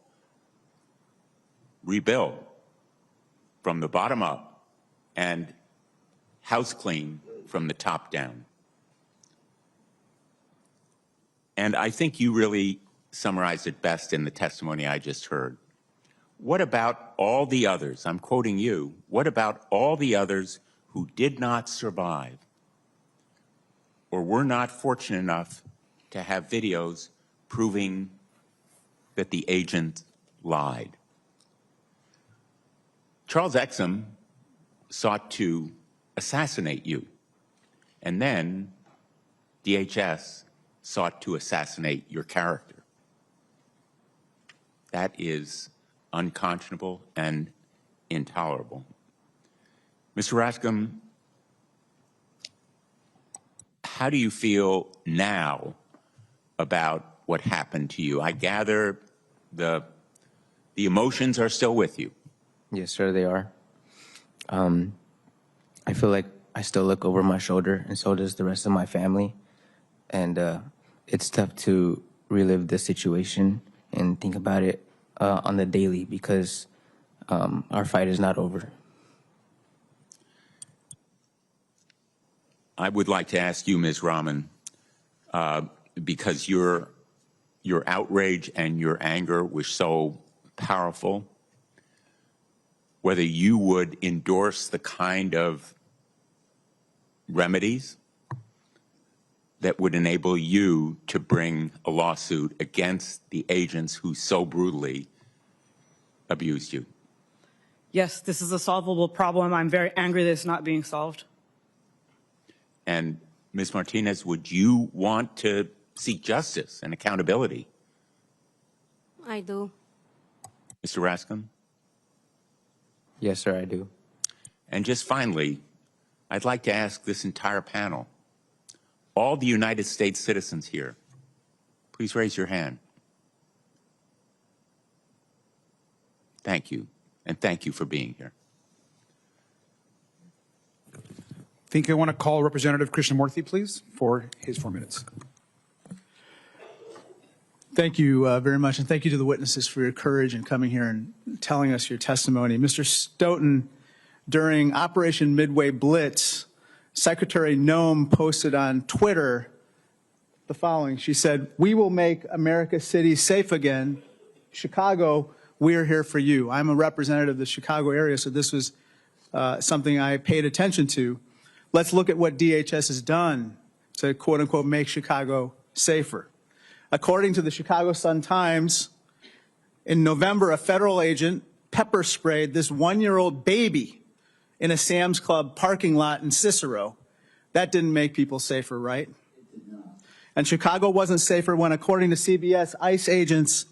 rebuild from the bottom up, and house clean from the top down. And I think you really summarized it best in the testimony I just heard. What about all the others? I'm quoting you. What about all the others who did not survive or were not fortunate enough to have videos proving that the agent lied? Charles Exum sought to assassinate you, and then DHS sought to assassinate your character. That is unconscionable and intolerable. Mr. Rascom, how do you feel now about what happened to you? I gather the emotions are still with you. Yes, sir, they are. I feel like I still look over my shoulder, and so does the rest of my family. And it's tough to relive this situation and think about it on the daily because our fight is not over. I would like to ask you, Ms. Rahman, because your outrage and your anger was so powerful, whether you would endorse the kind of remedies that would enable you to bring a lawsuit against the agents who so brutally abused you. Yes, this is a solvable problem. I'm very angry that it's not being solved. And Ms. Martinez, would you want to seek justice and accountability? I do. Mr. Rascom? Yes, sir, I do. And just finally, I'd like to ask this entire panel, all the United States citizens here, please raise your hand. Thank you, and thank you for being here. I think I want to call Representative Krishnamurthy, please, for his 4 minutes. Thank you very much, and thank you to the witnesses for your courage in coming here and telling us your testimony. Mr. Stoughton, during Operation Midway Blitz, Secretary Noem posted on Twitter the following. She said, "We will make America's cities safe again. Chicago, we're here for you." I'm a representative of the Chicago area, so this was something I paid attention to. Let's look at what DHS has done to, quote unquote, make Chicago safer. According to the Chicago Sun-Times, in November, a federal agent pepper sprayed this 1-year-old baby in a Sam's Club parking lot in Cicero. That didn't make people safer, right? It did not. And Chicago wasn't safer when, according to CBS, ICE agents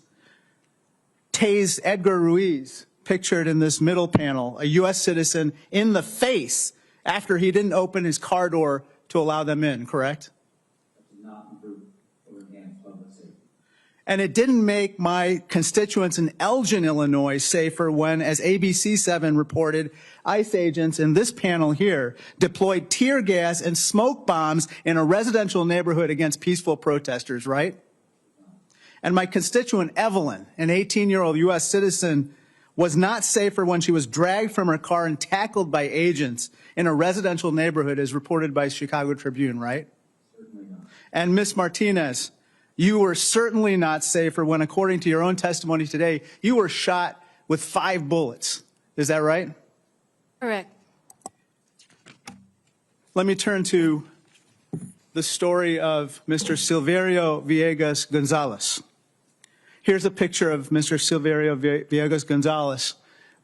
tased Edgar Ruiz, pictured in this middle panel, a U.S. citizen, in the face after he didn't open his car door to allow them in, correct? That did not improve or enhance public safety. And it didn't make my constituents in Elgin, Illinois, safer when, as ABC7 reported, ICE agents in this panel here deployed tear gas and smoke bombs in a residential neighborhood against peaceful protesters, right? And my constituent Evelyn, an 18-year-old U.S. citizen, was not safer when she was dragged from her car and tackled by agents in a residential neighborhood, as reported by Chicago Tribune, right? Certainly not. And Ms. Martinez, you were certainly not safer when, according to your own testimony today, you were shot with 5 bullets. Is that right? Correct. Let me turn to the story of Mr. Silverio Villegas Gonzalez. Here's a picture of Mr. Silverio Villegas Gonzalez.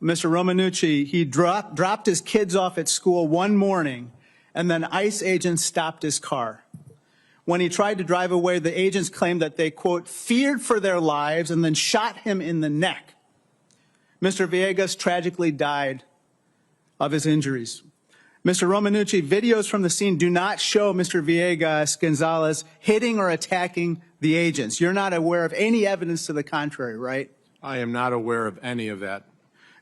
Mr. Romanucci, he dropped his kids off at school one morning, and then ICE agents stopped his car. When he tried to drive away, the agents claimed that they, quote, feared for their lives and then shot him in the neck. Mr. Villegas tragically died of his injuries. Mr. Romanucci, videos from the scene do not show Mr. Villegas Gonzalez hitting or attacking the agents. You're not aware of any evidence to the contrary, right? I am not aware of any of that.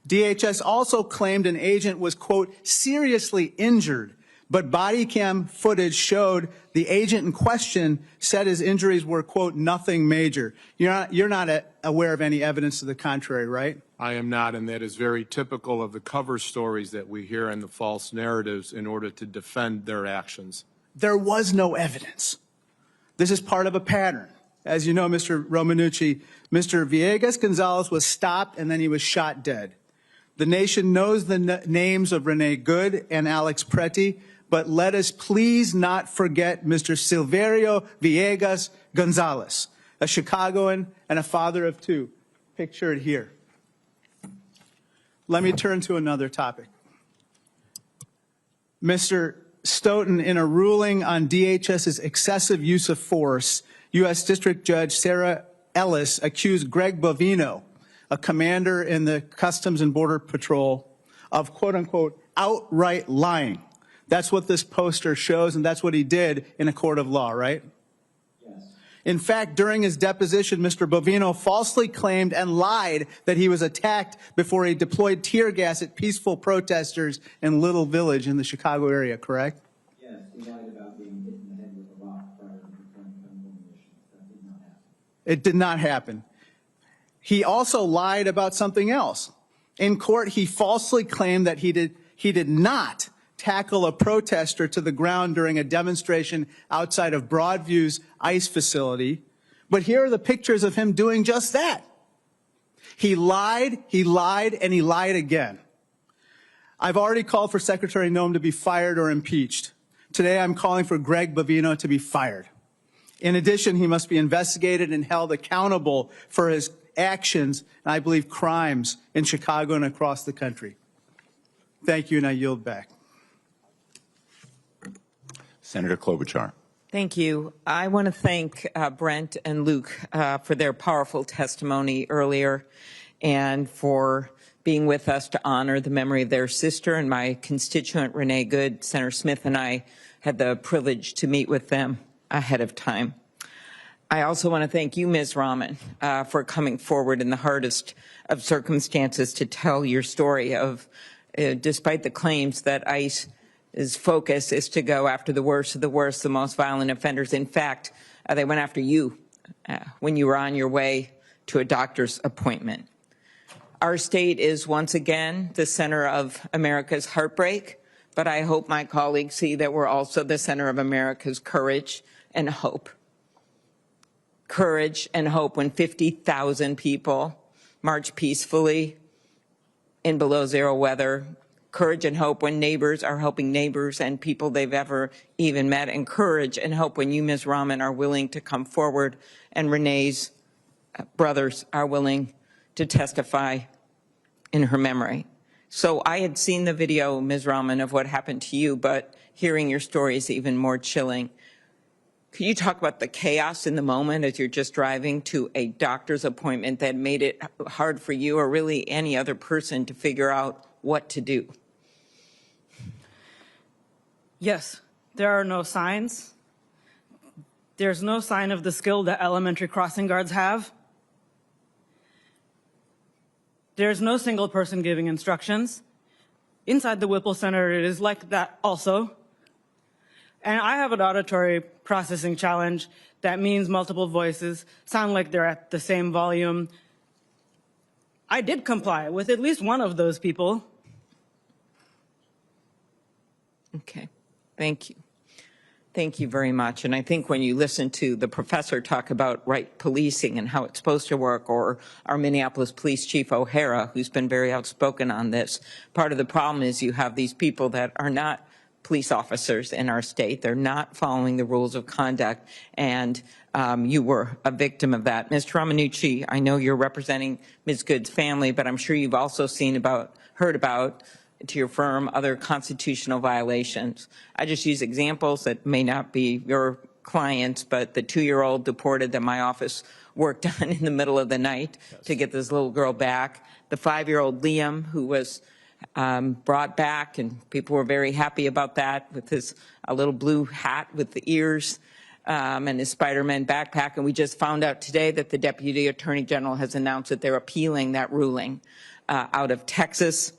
DHS also claimed an agent was, quote, seriously injured, but body cam footage showed the agent in question said his injuries were, quote, nothing major. You're not aware of any evidence to the contrary, right? I am not, and that is very typical of the cover stories that we hear and the false narratives in order to defend their actions. There was no evidence. This is part of a pattern. As you know, Mr. Romanucci, Mr. Villegas Gonzalez was stopped and then he was shot dead. The nation knows the names of Renee Good and Alex Preti, but let us please not forget Mr. Silverio Villegas Gonzalez, a Chicagoan and a father of 2, pictured here. Let me turn to another topic. Mr. Stoughton, in a ruling on DHS's excessive use of force, U.S. District Judge Sarah Ellis accused Greg Bovino, a commander in the Customs and Border Patrol, of, quote unquote, outright lying. That's what this poster shows, and that's what he did in a court of law, right? Yes. In fact, during his deposition, Mr. Bovino falsely claimed and lied that he was attacked before he deployed tear gas at peaceful protesters in Little Village in the Chicago area, correct? Yes, he lied about being hit in the head with a rock prior to deploying chemical munitions. That did not happen. It did not happen. He also lied about something else. In court, he falsely claimed that he did not tackle a protester to the ground during a demonstration outside of Broadview's ICE facility. But here are the pictures of him doing just that. He lied, and he lied again. I've already called for Secretary Noem to be fired or impeached. Today, I'm calling for Greg Bovino to be fired. In addition, he must be investigated and held accountable for his actions, and I believe crimes, in Chicago and across the country. Thank you, and I yield back. Senator Klobuchar. Thank you. I want to thank Brent and Luke for their powerful testimony earlier and for being with us to honor the memory of their sister and my constituent, Renee Good. Senator Smith and I had the privilege to meet with them ahead of time. I also want to thank you, Ms. Rahman, for coming forward in the hardest of circumstances to tell your story of, despite the claims that ICE's focus is to go after the worst of the worst, the most violent offenders. In fact, they went after you when you were on your way to a doctor's appointment. Our state is once again the center of America's heartbreak, but I hope my colleagues see that we're also the center of America's courage and hope. Courage and hope when 50,000 people march peacefully in below zero weather. Courage and hope when neighbors are helping neighbors and people they've ever even met. And courage and hope when you, Ms. Rahman, are willing to come forward and Renee's brothers are willing to testify in her memory. So I had seen the video, Ms. Rahman, of what happened to you, but hearing your story is even more chilling. Could you talk about the chaos in the moment as you're just driving to a doctor's appointment that made it hard for you or really any other person to figure out what to do? Yes, there are no signs. There's no sign of the skill that elementary crossing guards have. There's no single person giving instructions. Inside the Whipple Center, it is like that also. And I have an auditory processing challenge that means multiple voices sound like they're at the same volume. I did comply with at least one of those people. Okay, thank you. Thank you very much. And I think when you listen to the professor talk about right policing and how it's supposed to work, or our Minneapolis Police Chief O'Hara, who's been very outspoken on this, part of the problem is you have these people that are not police officers in our state. They're not following the rules of conduct, and you were a victim of that. Mr. Ramanucci, I know you're representing Ms. Good's family, but I'm sure you've also heard about to your firm other constitutional violations. I just use examples that may not be your clients, but the 2-year-old deported that my office worked on in the middle of the night to get this little girl back. The 5-year-old Liam, who was brought back, and people were very happy about that, with his little blue hat with the ears and his Spider-Man backpack. And we just found out today that the Deputy Attorney General has announced that they're appealing that ruling out of Texas.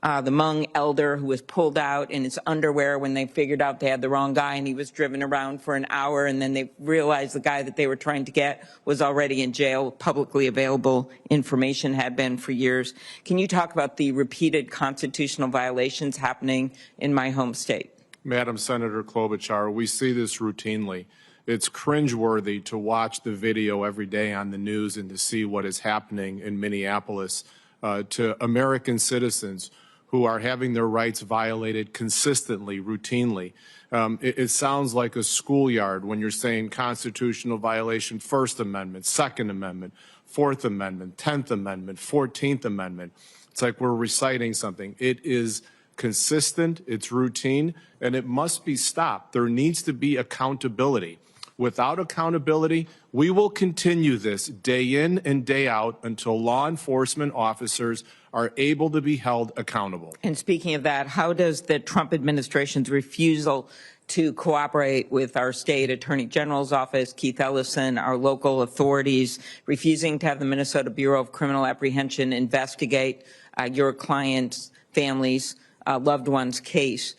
The Hmong elder who was pulled out in his underwear when they figured out they had the wrong guy, and he was driven around for an hour, and then they realized the guy that they were trying to get was already in jail. Publicly available information had been for years. Can you talk about the repeated constitutional violations happening in my home state? Madam Senator Klobuchar, we see this routinely. It's cringeworthy to watch the video every day on the news and to see what is happening in Minneapolis to American citizens who are having their rights violated consistently, routinely. It sounds like a schoolyard when you're saying constitutional violation, First Amendment, Second Amendment, Fourth Amendment, 10th Amendment, 14th Amendment. It's like we're reciting something. It is consistent, it's routine, and it must be stopped. There needs to be accountability. Without accountability, we will continue this day in and day out until law enforcement officers are able to be held accountable. And speaking of that, how does the Trump administration's refusal to cooperate with our state attorney general's office, Keith Ellison, our local authorities, refusing to have the Minnesota Bureau of Criminal Apprehension investigate your clients' families' loved ones' case,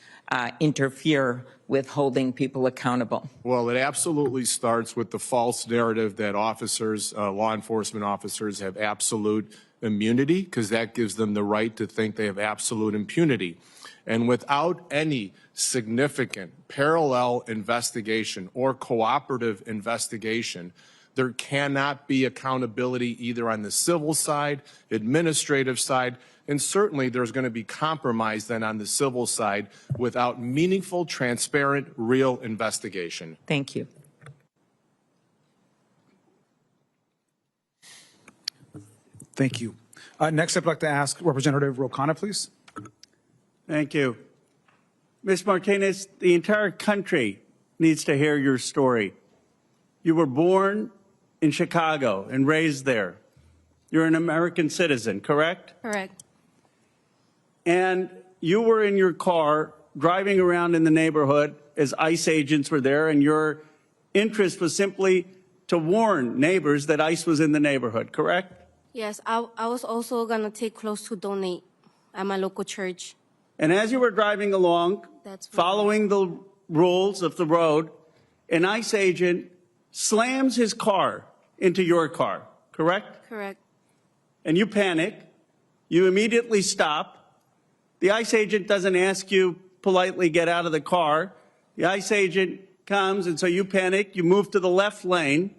interfere with holding people accountable? Well, it absolutely starts with the false narrative that officers, law enforcement officers, have absolute immunity, because that gives them the right to think they have absolute impunity. And without any significant parallel investigation or cooperative investigation, there cannot be accountability either on the civil side, administrative side, and certainly there's going to be compromise then on the civil side without meaningful, transparent, real investigation. Thank you. Thank you. Next, I'd like to ask Representative Rokana, please. Thank you. Ms. Martinez, the entire country needs to hear your story. You were born in Chicago and raised there. You're an American citizen, correct? Correct. And you were in your car driving around in the neighborhood as ICE agents were there, and your interest was simply to warn neighbors that ICE was in the neighborhood, correct? Yes, I was also going to take clothes to donate at my local church. And as you were driving along, following the rules of the road, an ICE agent slams his car into your car, correct? Correct. And you panic, You immediately stop. The ICE agent doesn't ask you politely get out of the car. The ICE agent comes, and so you panic. You move to the left lane.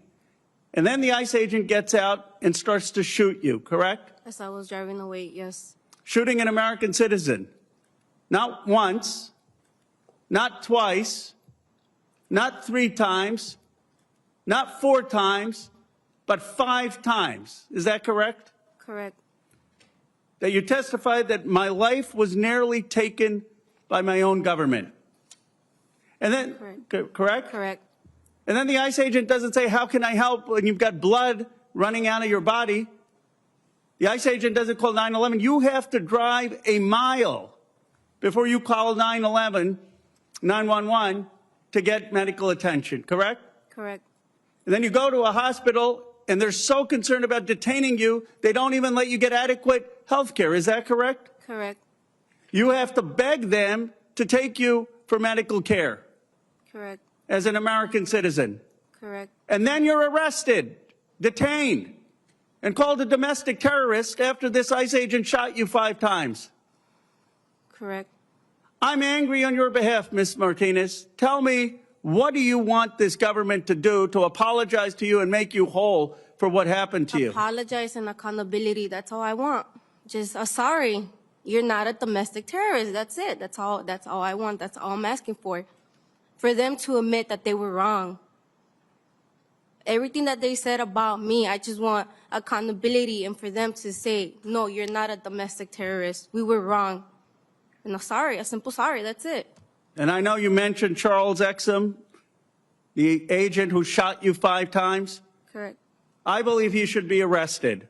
And then the ICE agent gets out and starts to shoot you, correct? As I was driving away, yes. Shooting an American citizen. Not once, not twice, not 3 times, not 4 times, but 5 times. Is that correct? Correct. That you testified that my life was nearly taken by my own government. And then, correct? Correct. And then the ICE agent doesn't say, how can I help when you've got blood running out of your body? The ICE agent doesn't call 911. You have to drive a mile before you call 911 to get medical attention, correct? Correct. And then you go to a hospital and they're so concerned about detaining you, they don't even let you get adequate health care. Is that correct? Correct. You have to beg them to take you for medical care Correct. as an American citizen. Correct. And then you're arrested, detained, and called a domestic terrorist after this ICE agent shot you 5 times. Correct. I'm angry on your behalf, Ms. Martinez. Tell me, what do you want this government to do to apologize to you and make you whole for what happened to you? Apologize and accountability. That's all I want. Just a sorry. You're not a domestic terrorist. That's it. That's all I want. That's all I'm asking for. For them to admit that they were wrong. Everything that they said about me, I just want accountability and for them to say, no, you're not a domestic terrorist. We were wrong. And a simple sorry. That's it. And I know you mentioned Charles Exum, the agent who shot you 5 times. Correct. I believe he should be arrested.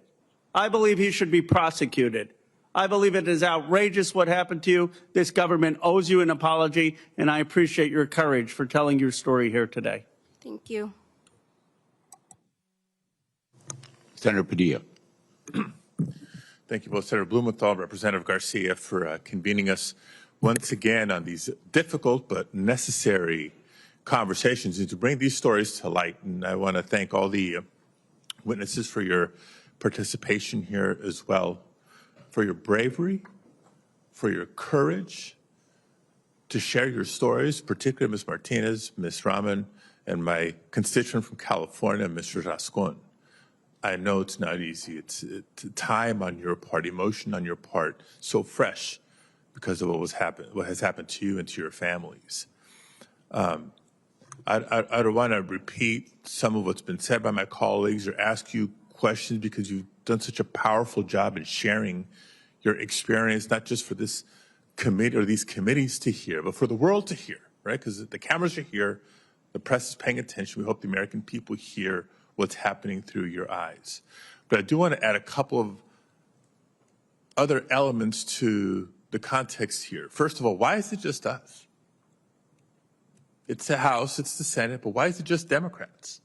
I believe he should be prosecuted. I believe it is outrageous what happened to you. This government owes you an apology, and I appreciate your courage for telling your story here today. Thank you. Senator Padilla. Thank you both, Senator Blumenthal, Representative Garcia, for convening us once again on these difficult but necessary conversations and to bring these stories to light. And I want to thank all the witnesses for your participation here as well, for your bravery, for your courage to share your stories, particularly Ms. Martinez, Ms. Rahman, and my constituent from California, Mr. Rascon. I know it's not easy. It's time on your part, emotion on your part, so fresh because of what has happened to you and to your families. I don't want to repeat some of what's been said by my colleagues or ask you questions because you've done such a powerful job in sharing your experience, not just for this committee or these committees to hear, but for the world to hear, right? Because the cameras are here, the press is paying attention. We hope the American people hear what's happening through your eyes. But I do want to add a couple of other elements to the context here. First of all, why is it just us? It's the House, it's the Senate, but why is it just Democrats?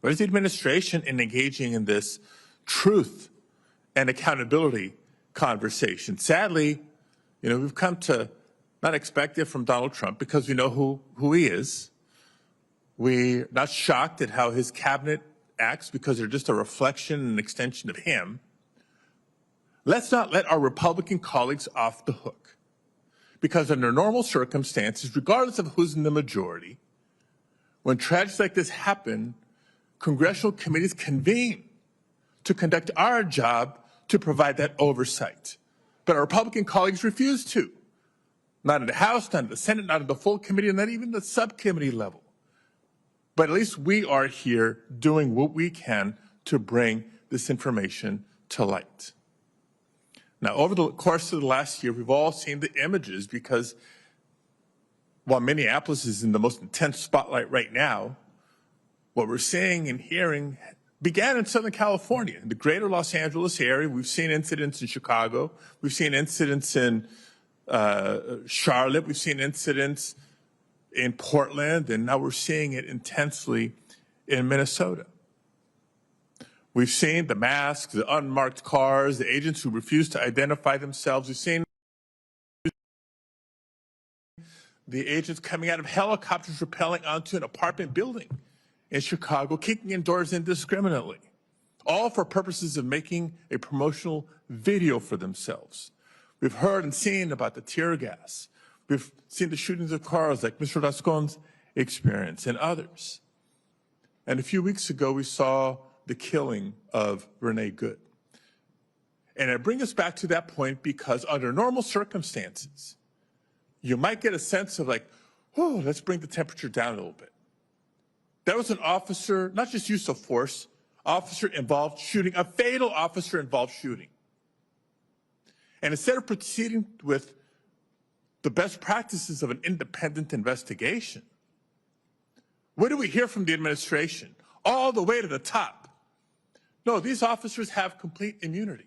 Why is the administration engaging in this truth and accountability conversation? Sadly, we've come to not expect it from Donald Trump because we know who he is. We're not shocked at how his cabinet acts because they're just a reflection and an extension of him. Let's not let our Republican colleagues off the hook because under normal circumstances, regardless of who's in the majority, when tragedies like this happen, congressional committees convene to conduct our job to provide that oversight. But our Republican colleagues refuse to. Not in the House, not in the Senate, not in the full committee, and not even the subcommittee level. But at least we are here doing what we can to bring this information to light. Now, over the course of the last year, we've all seen the images because while Minneapolis is in the most intense spotlight right now, what we're seeing and hearing began in Southern California, in the greater Los Angeles area. We've seen incidents in Chicago. We've seen incidents in Charlotte. We've seen incidents in Portland, and now we're seeing it intensely in Minnesota. We've seen the masks, the unmarked cars, the agents who refuse to identify themselves. We've seen the agents coming out of helicopters rappelling onto an apartment building in Chicago, kicking in doors indiscriminately. all for purposes of making a promotional video for themselves. We've heard and seen about the tear gas. We've seen the shootings of cars like Mr. Rascon's experience and others. And a few weeks ago, we saw the killing of Renee Good. And I bring us back to that point because under normal circumstances, you might get a sense of like, oh, let's bring the temperature down a little bit. That was an officer, not just use of force, officer involved shooting, a fatal officer involved shooting. And instead of proceeding with the best practices of an independent investigation, what do we hear from the administration? All the way to the top. No, these officers have complete immunity.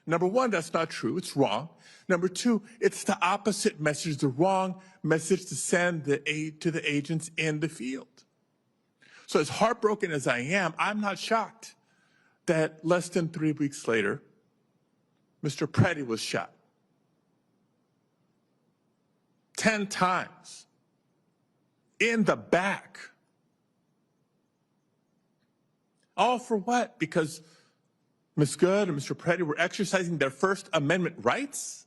Number one, that's not true. It's wrong. Number two, it's the opposite message, the wrong message to send the aid to the agents in the field. So as heartbroken as I am, I'm not shocked that less than 3 weeks later, Mr. Preddy was shot 10 times in the back. All for what? Because Ms. Good and Mr. Preddy were exercising their First Amendment rights?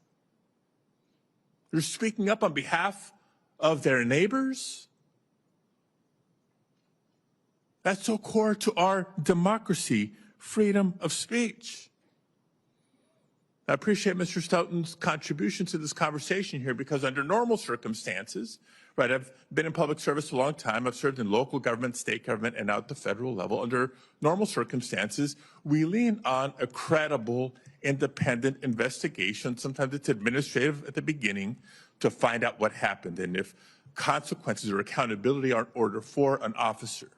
They're speaking up on behalf of their neighbors? That's so core to our democracy, freedom of speech. I appreciate Mr. Stoughton's contribution to this conversation here because under normal circumstances, right, I've been in public service a long time. I've served in local government, state government, and now at the federal level. Under normal circumstances, we lean on a credible, independent investigation. Sometimes it's administrative at the beginning to find out what happened and if consequences or accountability are in order for an officer.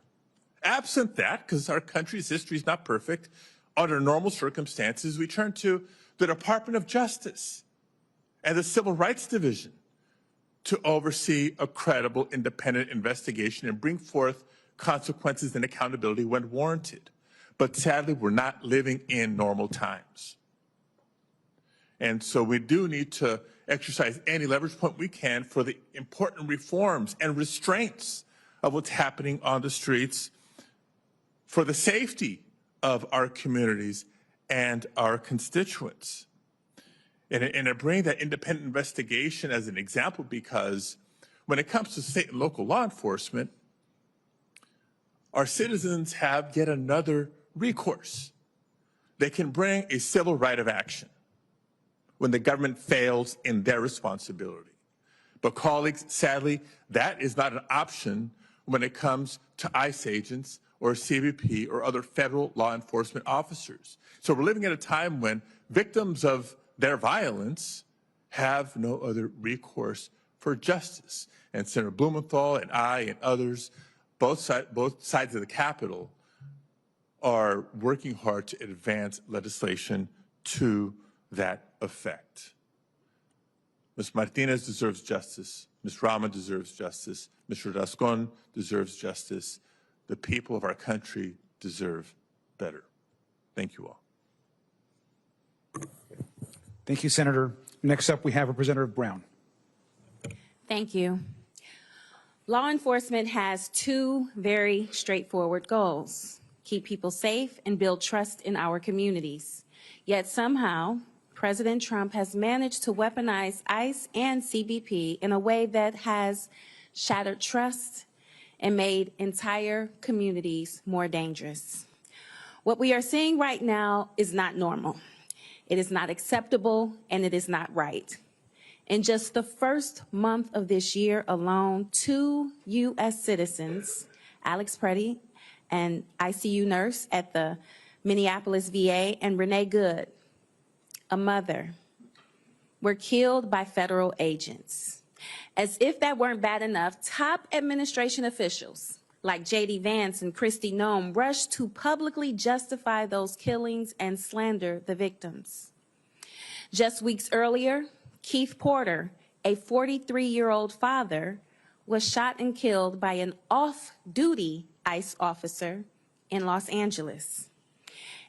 Absent that, because our country's history is not perfect, under normal circumstances, we turn to the Department of Justice and the Civil Rights Division to oversee a credible, independent investigation and bring forth consequences and accountability when warranted. But sadly, we're not living in normal times. And so we do need to exercise any leverage point we can for the important reforms and restraints of what's happening on the streets for the safety of our communities and our constituents. And I bring that independent investigation as an example because when it comes to state and local law enforcement, our citizens have yet another recourse. They can bring a civil right of action when the government fails in their responsibility. But colleagues, sadly, that is not an option when it comes to ICE agents or CBP or other federal law enforcement officers. So we're living at a time when victims of their violence have no other recourse for justice. And Senator Blumenthal and I and others, both sides of the Capitol, are working hard to advance legislation to that effect. Ms. Martinez deserves justice. Ms. Rama deserves justice. Mr. Rascon deserves justice. The people of our country deserve better. Thank you all. Thank you, Senator. Next up, we have Representative Brown. Thank you. Law enforcement has two very straightforward goals: keep people safe and build trust in our communities. Yet somehow, President Trump has managed to weaponize ICE and CBP in a way that has shattered trust and made entire communities more dangerous. What we are seeing right now is not normal. It is not acceptable, and it is not right. In just the first month of this year alone, 2 U.S. citizens, Alex Preddy, an ICU nurse at the Minneapolis VA, and Renee Good, a mother, were killed by federal agents. As if that weren't bad enough, top administration officials like J.D. Vance and Kristi Noem rushed to publicly justify those killings and slander the victims. Just weeks earlier, Keith Porter, a 43-year-old father, was shot and killed by an off-duty ICE officer in Los Angeles.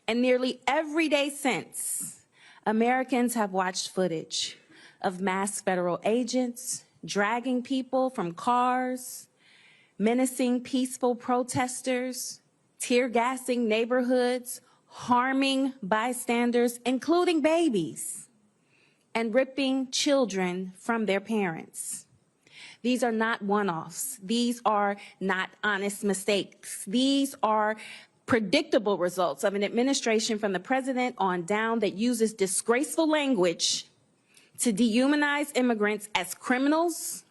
And nearly every day since, Americans have watched footage of masked federal agents dragging people from cars, menacing peaceful protesters, tear gassing neighborhoods, harming bystanders, including babies, and ripping children from their parents. These are not one-offs. These are not honest mistakes. These are predictable results of an administration from the president on down that uses disgraceful language to dehumanize immigrants as criminals,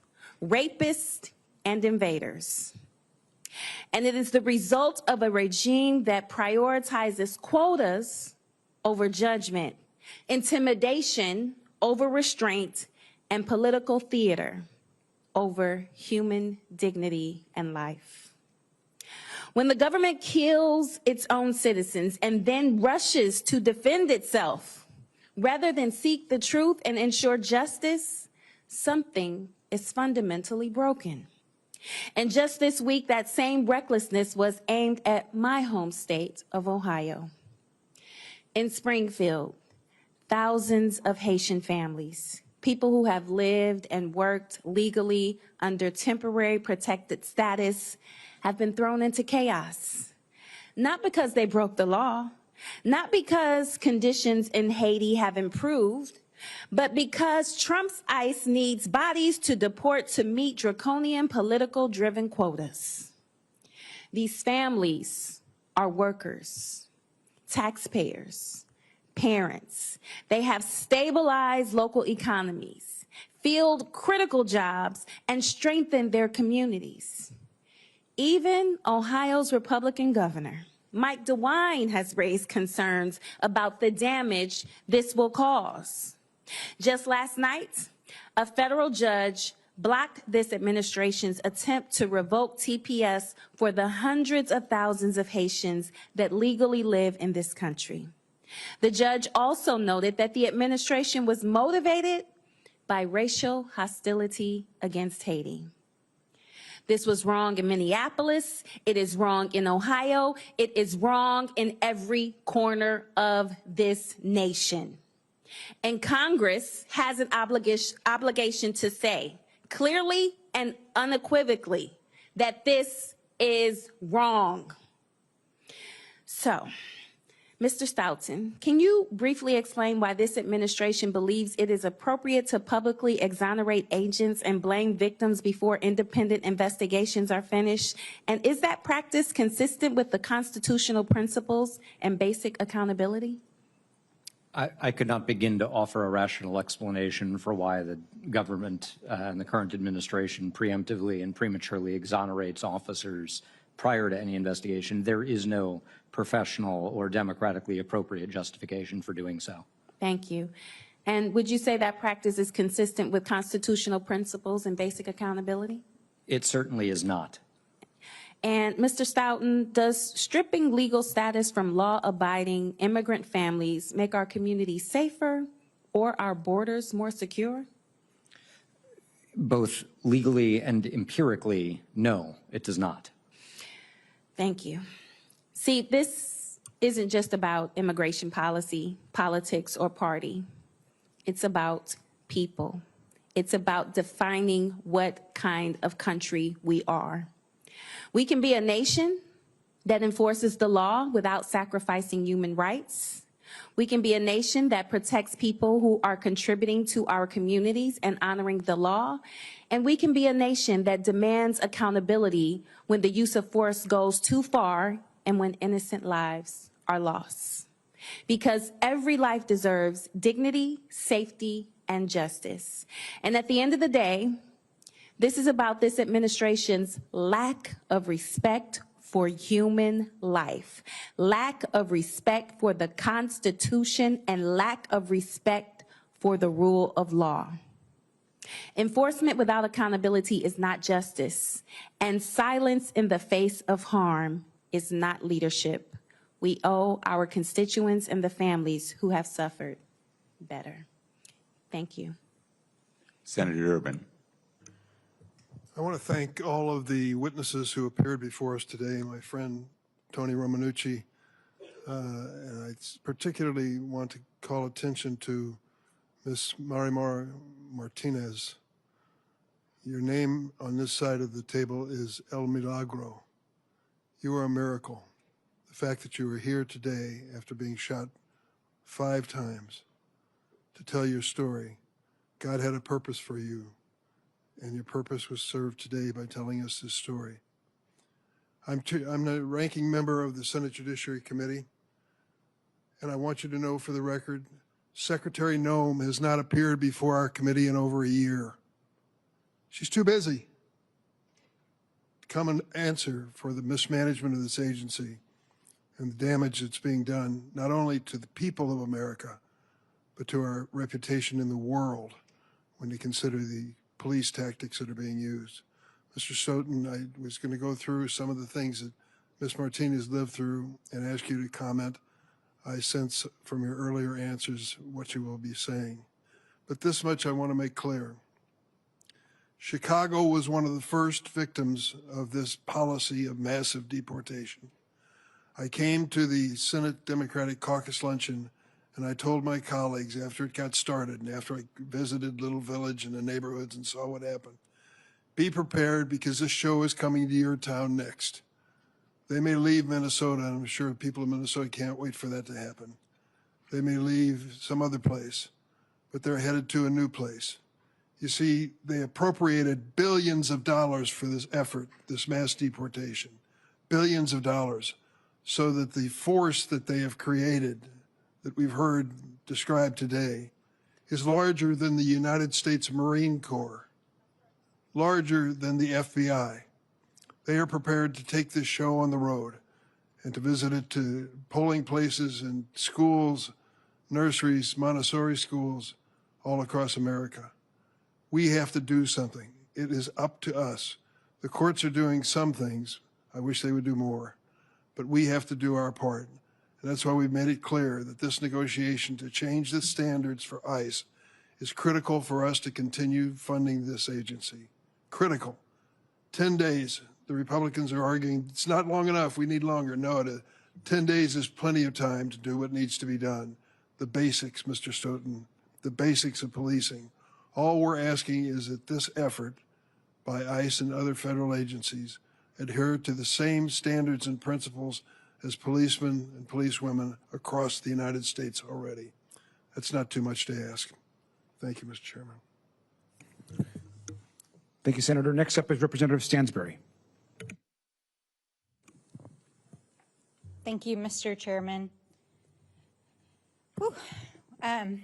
rapists, and invaders. And it is the result of a regime that prioritizes quotas over judgment, intimidation over restraint, and political theater over human dignity and life. When the government kills its own citizens and then rushes to defend itself, rather than seek the truth and ensure justice, something is fundamentally broken. And just this week, that same recklessness was aimed at my home state of Ohio. In Springfield, thousands of Haitian families, people who have lived and worked legally under temporary protected status, have been thrown into chaos. Not because they broke the law, not because conditions in Haiti have improved, but because Trump's ICE needs bodies to deport to meet draconian political-driven quotas. These families are workers, taxpayers, parents. They have stabilized local economies, filled critical jobs, and strengthened their communities. Even Ohio's Republican governor, Mike DeWine, has raised concerns about the damage this will cause. Just last night, a federal judge blocked this administration's attempt to revoke TPS for the hundreds of thousands of Haitians that legally live in this country. The judge also noted that the administration was motivated by racial hostility against Haiti. This was wrong in Minneapolis. It is wrong in Ohio. It is wrong in every corner of this nation. And Congress has an obligation to say clearly and unequivocally that this is wrong. So, Mr. Stoughton, can you briefly explain why this administration believes it is appropriate to publicly exonerate agents and blame victims before independent investigations are finished? And is that practice consistent with the constitutional principles and basic accountability? I could not begin to offer a rational explanation for why the government and the current administration preemptively and prematurely exonerates officers prior to any investigation. There is no professional or democratically appropriate justification for doing so. Thank you. And would you say that practice is consistent with constitutional principles and basic accountability? It certainly is not. And Mr. Stoughton, does stripping legal status from law-abiding immigrant families make our communities safer or our borders more secure? Both legally and empirically, no, it does not. Thank you. See, this isn't just about immigration policy, politics, or party. It's about people. It's about defining what kind of country we are. We can be a nation that enforces the law without sacrificing human rights. We can be a nation that protects people who are contributing to our communities and honoring the law. And we can be a nation that demands accountability when the use of force goes too far and when innocent lives are lost. Because every life deserves dignity, safety, and justice. And at the end of the day, this is about this administration's lack of respect for human life, lack of respect for the Constitution, and lack of respect for the rule of law. Enforcement without accountability is not justice, and silence in the face of harm is not leadership. We owe our constituents and the families who have suffered better. Thank you. Senator Urban. I want to thank all of the witnesses who appeared before us today, my friend Tony Romanucci, and I particularly want to call attention to Ms. Marimar Martinez. Your name on this side of the table is El Milagro. You are a miracle. the fact that you are here today after being shot 5 times to tell your story. God had a purpose for you, and your purpose was served today by telling us this story. I'm the ranking member of the Senate Judiciary Committee, and I want you to know for the record, Secretary Noem has not appeared before our committee in over a year. She's too busy to come and answer for the mismanagement of this agency and the damage that's being done, not only to the people of America, but to our reputation in the world when you consider the police tactics that are being used. Mr. Stoughton, I was going to go through some of the things that Ms. Martinez lived through and ask you to comment. I sense from your earlier answers what you will be saying. But this much I want to make clear. Chicago was one of the first victims of this policy of massive deportation. I came to the Senate Democratic Caucus luncheon and I told my colleagues after it got started and after I visited Little Village and the neighborhoods and saw what happened, be prepared because this show is coming to your town next. They may leave Minnesota, and I'm sure people in Minnesota can't wait for that to happen. They may leave some other place, but they're headed to a new place. You see, they appropriated billions of dollars for this effort, this mass deportation, billions of dollars, so that the force that they have created, that we've heard described today, is larger than the United States Marine Corps, larger than the FBI. They are prepared to take this show on the road and to visit it to polling places and schools, nurseries, Montessori schools all across America. We have to do something. It is up to us. The courts are doing some things. I wish they would do more. But we have to do our part. And that's why we've made it clear that this negotiation to change the standards for ICE is critical for us to continue funding this agency. Critical. 10 days. The Republicans are arguing, it's not long enough, we need longer. No, 10 days is plenty of time to do what needs to be done. The basics, Mr. Stoughton, the basics of policing. All we're asking is that this effort by ICE and other federal agencies adhere to the same standards and principles as policemen and policewomen across the United States already. That's not too much to ask. Thank you, Mr. Chairman. Thank you, Senator. Next up is Representative Stansbury. Thank you, Mr. Chairman. I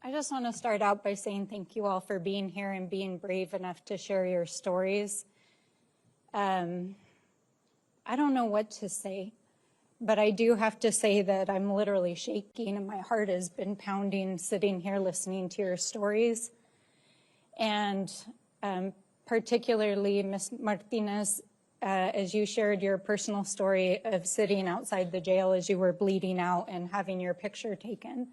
just want to start out by saying thank you all for being here and being brave enough to share your stories. I don't know what to say, but I do have to say that I'm literally shaking and my heart has been pounding sitting here listening to your stories. And particularly, Ms. Martinez, as you shared your personal story of sitting outside the jail as you were bleeding out and having your picture taken.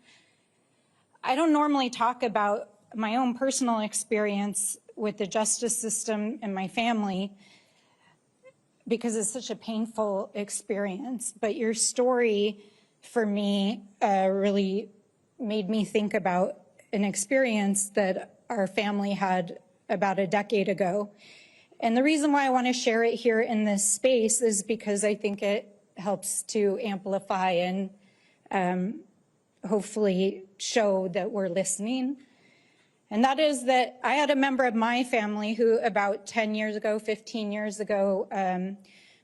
I don't normally talk about my own personal experience with the justice system and my family because it's such a painful experience, but your story for me really made me think about an experience that our family had about a decade ago. And the reason why I want to share it here in this space is because I think it helps to amplify and hopefully show that we're listening. And that is that I had a member of my family who about 10 years ago, 15 years ago,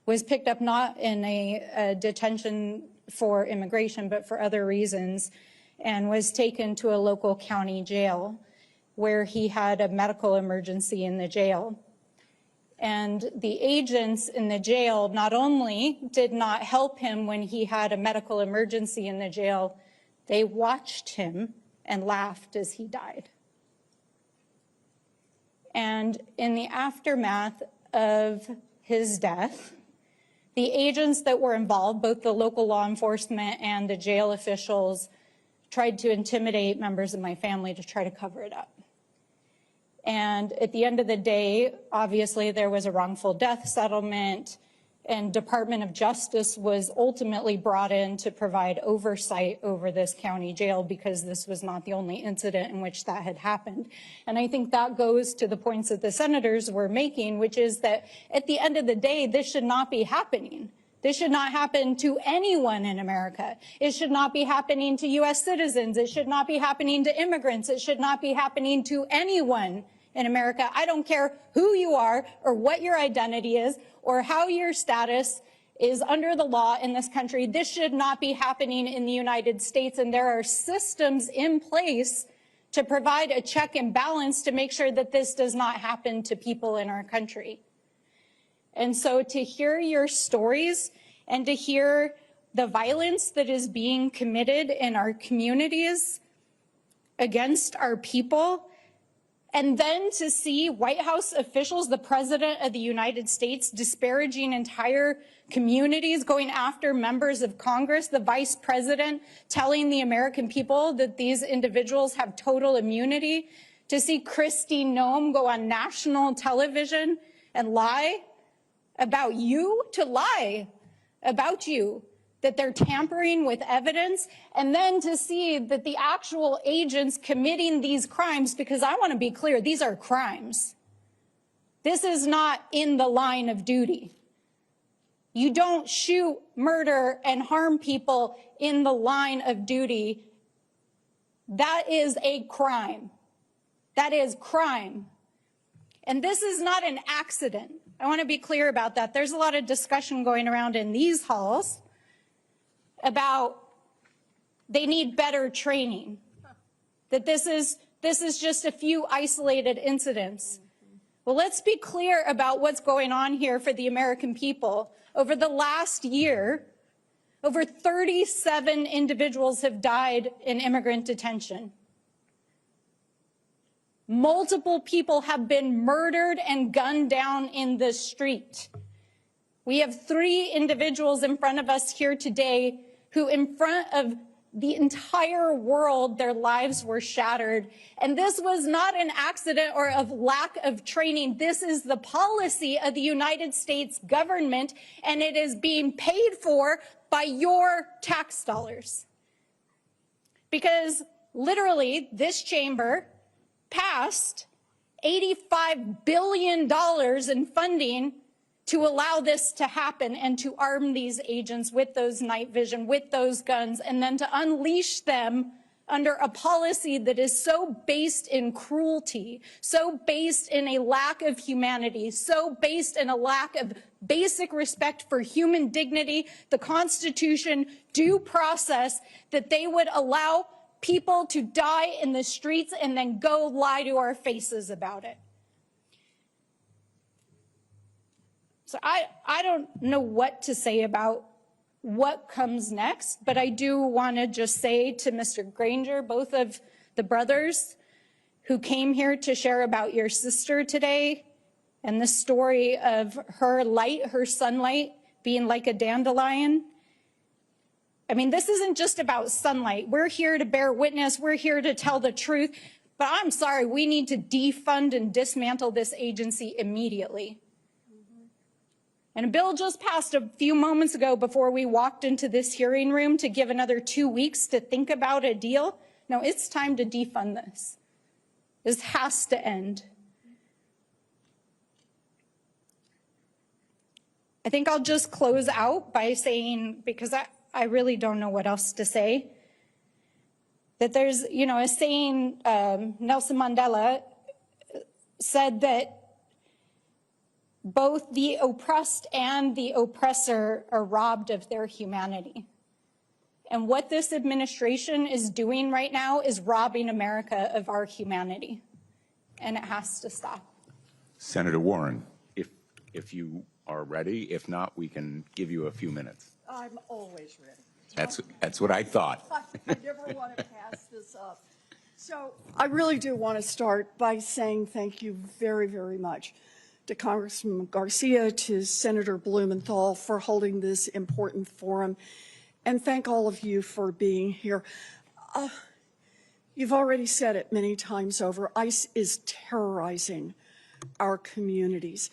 was picked up not in a detention for immigration, but for other reasons, and was taken to a local county jail where he had a medical emergency in the jail. And the agents in the jail not only did not help him when he had a medical emergency in the jail, they watched him and laughed as he died. And in the aftermath of his death, the agents that were involved, both the local law enforcement and the jail officials, tried to intimidate members of my family to try to cover it up. And at the end of the day, obviously there was a wrongful death settlement, and Department of Justice was ultimately brought in to provide oversight over this county jail because this was not the only incident in which that had happened. And I think that goes to the points that the senators were making, which is that at the end of the day, this should not be happening. This should not happen to anyone in America. It should not be happening to U.S. citizens. It should not be happening to immigrants. It should not be happening to anyone in America. I don't care who you are or what your identity is or how your status is under the law in this country. This should not be happening in the United States, and there are systems in place to provide a check and balance to make sure that this does not happen to people in our country. And so to hear your stories and to hear the violence that is being committed in our communities against our people, and then to see White House officials, the President of the United States, disparaging entire communities, going after members of Congress, the Vice President telling the American people that these individuals have total immunity, to see Kristi Noem go on national television and lie about you, to lie about you, that they're tampering with evidence, and then to see that the actual agents committing these crimes, because I want to be clear, these are crimes. This is not in the line of duty. You don't shoot, murder, and harm people in the line of duty. That is a crime. That is crime. And this is not an accident. I want to be clear about that. There's a lot of discussion going around in these halls about they need better training, that this is just a few isolated incidents. Well, let's be clear about what's going on here for the American people. Over the last year, over 37 individuals have died in immigrant detention. Multiple people have been murdered and gunned down in the street. We have 3 individuals in front of us here today who, in front of the entire world, their lives were shattered. And this was not an accident or of lack of training. This is the policy of the United States government, and it is being paid for by your tax dollars. Because literally, this chamber passed $85 billion in funding to allow this to happen and to arm these agents with those night vision, with those guns, and then to unleash them under a policy that is so based in cruelty, so based in a lack of humanity, so based in a lack of basic respect for human dignity, the Constitution, due process, that they would allow people to die in the streets and then go lie to our faces about it. So I don't know what to say about what comes next, but I do want to just say to Mr. Granger, both of the brothers who came here to share about your sister today and the story of her light, her sunlight, being like a dandelion. I mean, this isn't just about sunlight. We're here to bear witness. We're here to tell the truth. But I'm sorry, we need to defund and dismantle this agency immediately. And a bill just passed a few moments ago before we walked into this hearing room to give another 2 weeks to think about a deal. No, it's time to defund this. This has to end. I think I'll just close out by saying, because I really don't know what else to say, that there's, a saying, Nelson Mandela said that both the oppressed and the oppressor are robbed of their humanity. And what this administration is doing right now is robbing America of our humanity. And it has to stop. Senator Warren, if you are ready. If not, we can give you a few minutes. I'm always ready. That's what I thought. I never want to pass this up. So I really do want to start by saying thank you very, very much to Congressman Garcia, to Senator Blumenthal for holding this important forum, and thank all of you for being here. You've already said it many times over, ICE is terrorizing our communities.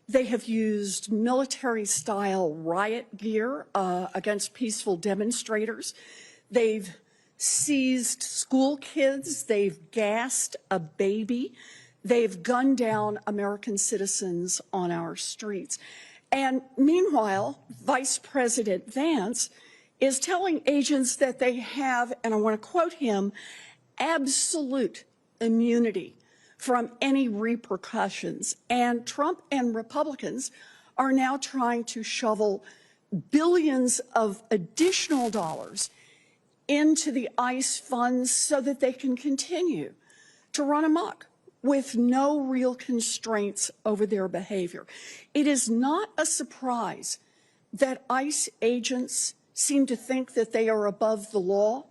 They have used military-style riot gear against peaceful demonstrators. They've seized school kids. They've gassed a baby. They've gunned down American citizens on our streets. And meanwhile, Vice President Vance is telling agents that they have, and I want to quote him, absolute immunity from any repercussions. And Trump and Republicans are now trying to shovel billions of additional dollars into the ICE funds so that they can continue to run amok with no real constraints over their behavior. It is not a surprise that ICE agents seem to think that they are above the law,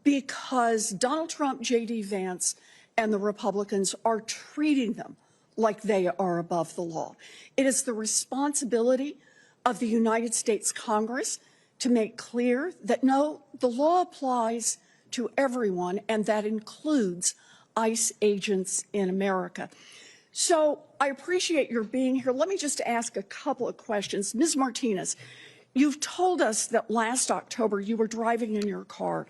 because Donald Trump, J.D. Vance, and the Republicans are treating them like they are above the law. It is the responsibility of the United States Congress to make clear that, no, the law applies to everyone, and that includes ICE agents in America. So I appreciate your being here. Let me just ask a couple of questions. Ms. Martinez, you've told us that last October you were driving in your car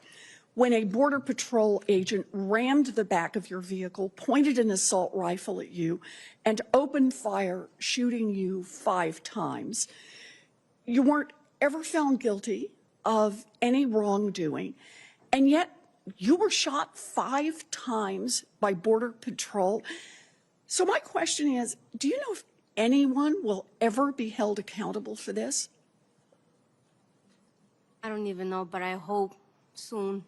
when a Border Patrol agent rammed the back of your vehicle, pointed an assault rifle at you, and opened fire, shooting you 5 times. You weren't ever found guilty of any wrongdoing, and yet you were shot 5 times by Border Patrol. So my question is, do you know if anyone will ever be held accountable for this? I don't even know, but I hope soon.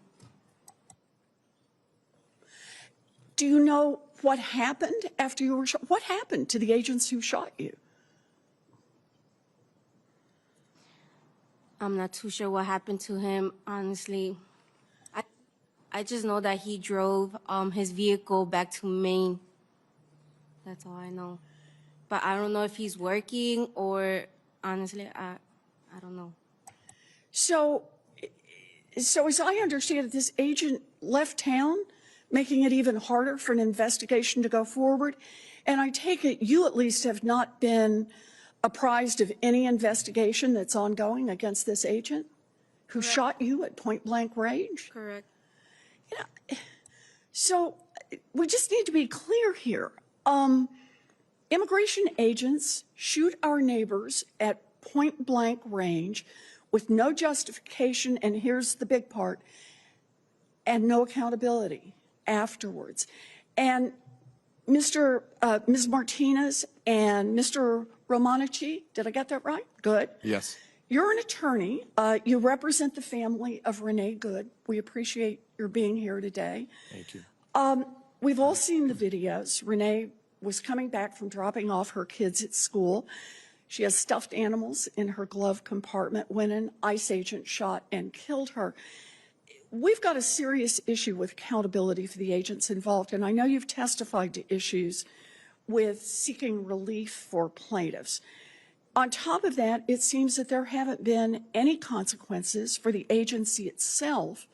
Do you know what happened after you were shot? What happened to the agents who shot you? I'm not too sure what happened to him, honestly. I just know that he drove his vehicle back to Maine. That's all I know. But I don't know if he's working or, honestly, I don't know. So as I understand it, this agent left town, making it even harder for an investigation to go forward. And I take it you at least have not been apprised of any investigation that's ongoing against this agent who shot you at point-blank range? Correct. Yeah. So we just need to be clear here. Immigration agents shoot our neighbors at point-blank range with no justification, and here's the big part, and no accountability afterwards. And Ms. Martinez and Mr. Romanici, did I get that right? Good. Yes. You're an attorney. You represent the family of Renee Good. We appreciate your being here today. Thank you. We've all seen the videos. Renee was coming back from dropping off her kids at school. She has stuffed animals in her glove compartment when an ICE agent shot and killed her. We've got a serious issue with accountability for the agents involved, and I know you've testified to issues with seeking relief for plaintiffs. On top of that, it seems that there haven't been any consequences for the agency itself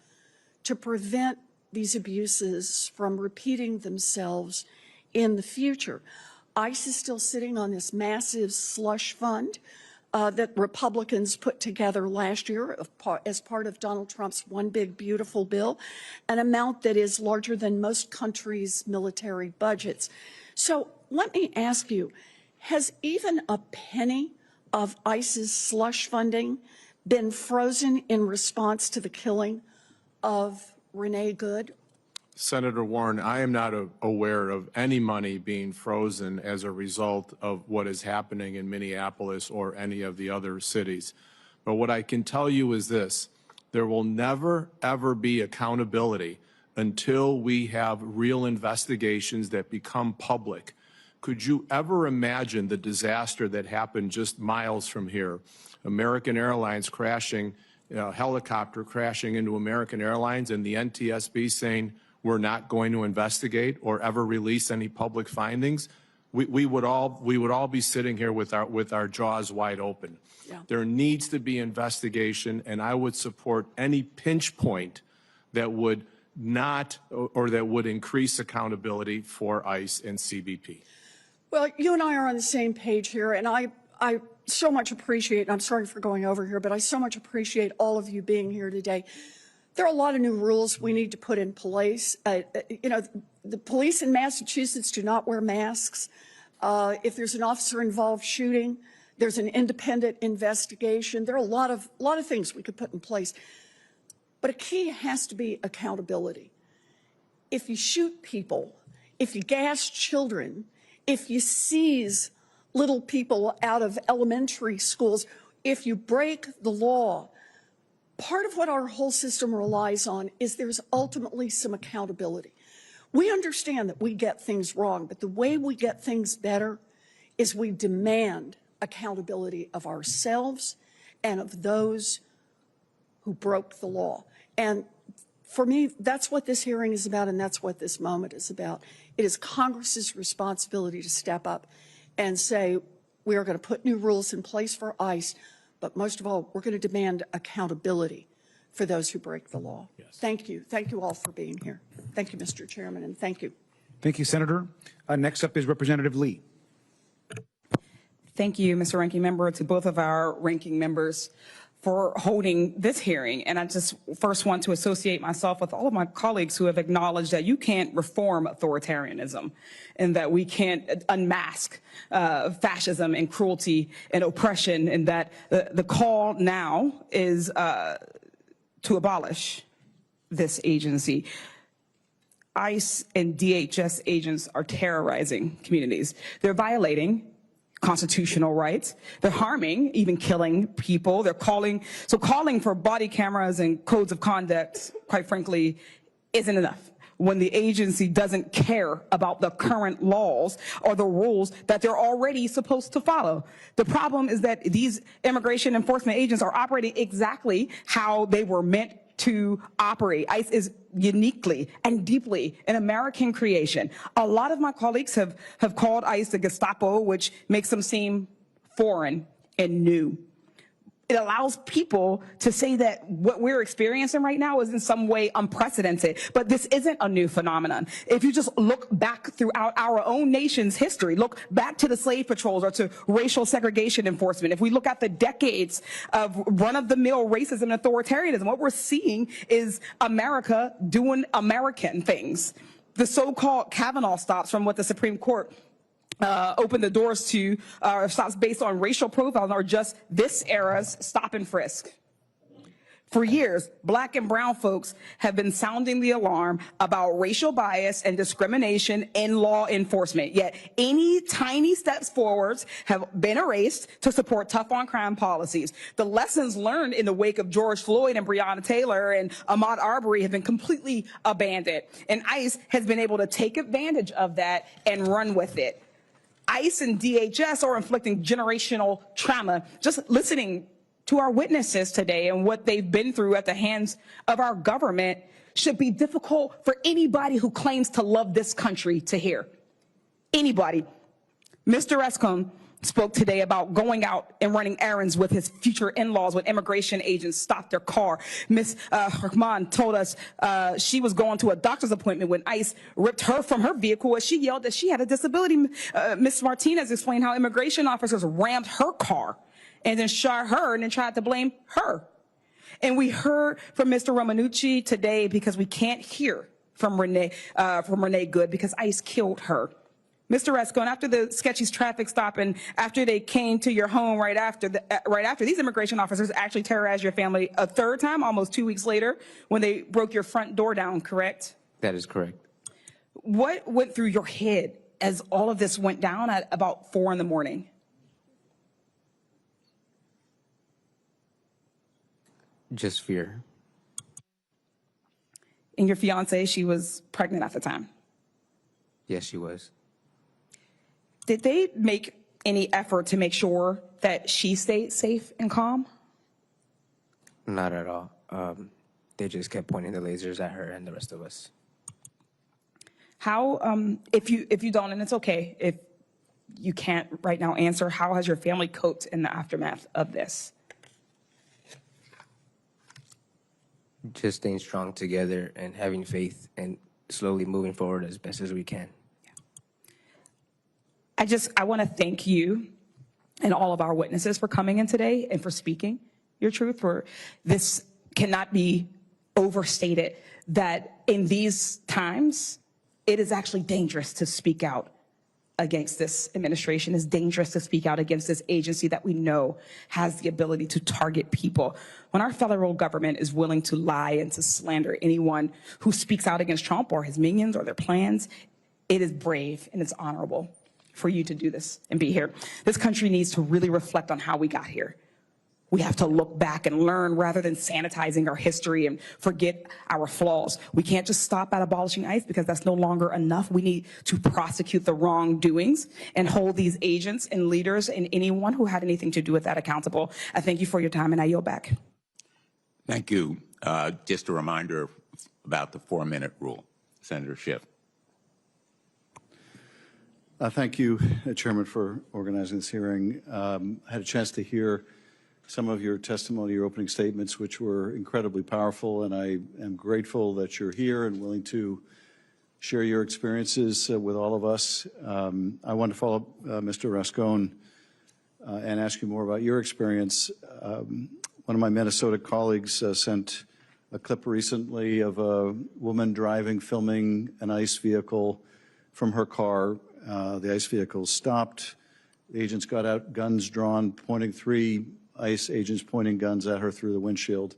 to prevent these abuses from repeating themselves in the future. ICE is still sitting on this massive slush fund that Republicans put together last year as part of Donald Trump's One Big Beautiful Bill, an amount that is larger than most countries' military budgets. So let me ask you, has even a penny of ICE's slush funding been frozen in response to the killing of Renee Good? Senator Warren, I am not aware of any money being frozen as a result of what is happening in Minneapolis or any of the other cities. But what I can tell you is this: there will never, ever be accountability until we have real investigations that become public. Could you ever imagine the disaster that happened just miles from here? American Airlines crashing, a helicopter crashing into American Airlines, and the NTSB saying, we're not going to investigate or ever release any public findings. We would all be sitting here with our jaws wide open. Yeah. There needs to be investigation, and I would support any pinch point that would not or that would increase accountability for ICE and CBP. Well, you and I are on the same page here, and I so much appreciate, and I'm sorry for going over here, but I so much appreciate all of you being here today. There are a lot of new rules we need to put in place. You know, the police in Massachusetts do not wear masks. If there's an officer involved shooting, There's an independent investigation. There are a lot of things we could put in place. But a key has to be accountability. If you shoot people, if you gas children, if you seize little people out of elementary schools, if you break the law, part of what our whole system relies on is there's ultimately some accountability. We understand that we get things wrong, but the way we get things better is we demand accountability of ourselves and of those who broke the law. And for me, that's what this hearing is about, and that's what this moment is about. It is Congress's responsibility to step up and say, we are going to put new rules in place for ICE, but most of all, we're going to demand accountability for those who break the law. Yes. Thank you. Thank you all for being here. Thank you, Mr. Chairman, and thank you. Thank you, Senator. Next up is Representative Lee. Thank you, Mr. Ranking Member, to both of our ranking members for holding this hearing. And I just first want to associate myself with all of my colleagues who have acknowledged that you can't reform authoritarianism and that we can't unmask fascism and cruelty and oppression, and that the call now is to abolish this agency. ICE and DHS agents are terrorizing communities. They're violating constitutional rights. They're harming, even killing people. They're calling for body cameras and codes of conduct, quite frankly, isn't enough when the agency doesn't care about the current laws or the rules that they're already supposed to follow. The problem is that these immigration enforcement agents are operating exactly how they were meant to operate. ICE is uniquely and deeply an American creation. A lot of my colleagues have called ICE the Gestapo, which makes them seem foreign and new. It allows people to say that what we're experiencing right now is in some way unprecedented, but this isn't a new phenomenon. If you just look back throughout our own nation's history, look back to the slave patrols or to racial segregation enforcement, if we look at the decades of run-of-the-mill racism and authoritarianism, what we're seeing is America doing American things. The so-called Kavanaugh stops from what the Supreme Court open the doors to stops based on racial profiles are just this era's stop and frisk. For years, Black and brown folks have been sounding the alarm about racial bias and discrimination in law enforcement, yet any tiny steps forwards have been erased to support tough on crime policies. The lessons learned in the wake of George Floyd and Breonna Taylor and Ahmaud Arbery have been completely abandoned, and ICE has been able to take advantage of that and run with it. ICE and DHS are inflicting generational trauma. Just listening to our witnesses today and what they've been through at the hands of our government should be difficult for anybody who claims to love this country to hear. Anybody. Mr. Escombe spoke today about going out and running errands with his future in-laws when immigration agents stopped their car. Ms. Rahman told us she was going to a doctor's appointment when ICE ripped her from her vehicle as she yelled that she had a disability. Ms. Martinez explained how immigration officers rammed her car and then shot her and then tried to blame her. And we heard from Mr. Romanucci today because we can't hear from Renee Good because ICE killed her. Mr. Escombe, after the sketchy traffic stop and after they came to your home right after, these immigration officers actually terrorized your family a third time, almost 2 weeks later, when they broke your front door down, correct? That is correct. What went through your head as all of this went down at about 4 in the morning? Just fear. And your fiance, she was pregnant at the time? Yes, she was. Did they make any effort to make sure that she stayed safe and calm? Not at all. They just kept pointing the lasers at her and the rest of us. How, if you don't, and it's okay if you can't right now answer, how has your family coped in the aftermath of this? Just staying strong together and having faith and slowly moving forward as best as we can. I want to thank you and all of our witnesses for coming in today and for speaking your truth. For this cannot be overstated that in these times, it is actually dangerous to speak out against this administration. It's dangerous to speak out against this agency that we know has the ability to target people. When our federal government is willing to lie and to slander anyone who speaks out against Trump or his minions or their plans, it is brave and it's honorable for you to do this and be here. This country needs to really reflect on how we got here. We have to look back and learn rather than sanitizing our history and forget our flaws. We can't just stop at abolishing ICE because that's no longer enough. We need to prosecute the wrongdoings and hold these agents and leaders and anyone who had anything to do with that accountable. I thank you for your time and I yield back. Thank you. Just a reminder about the 4-minute rule. Senator Schiff. Thank you, Chairman, for organizing this hearing. I had a chance to hear some of your testimony, your opening statements, which were incredibly powerful, and I am grateful that you're here and willing to share your experiences with all of us. I want to follow up, Mr. Rascon, and ask you more about your experience. One of my Minnesota colleagues sent a clip recently of a woman filming an ICE vehicle from her car. The ICE vehicle stopped. The agents got out, guns drawn, pointing 3 ICE agents pointing guns at her through the windshield.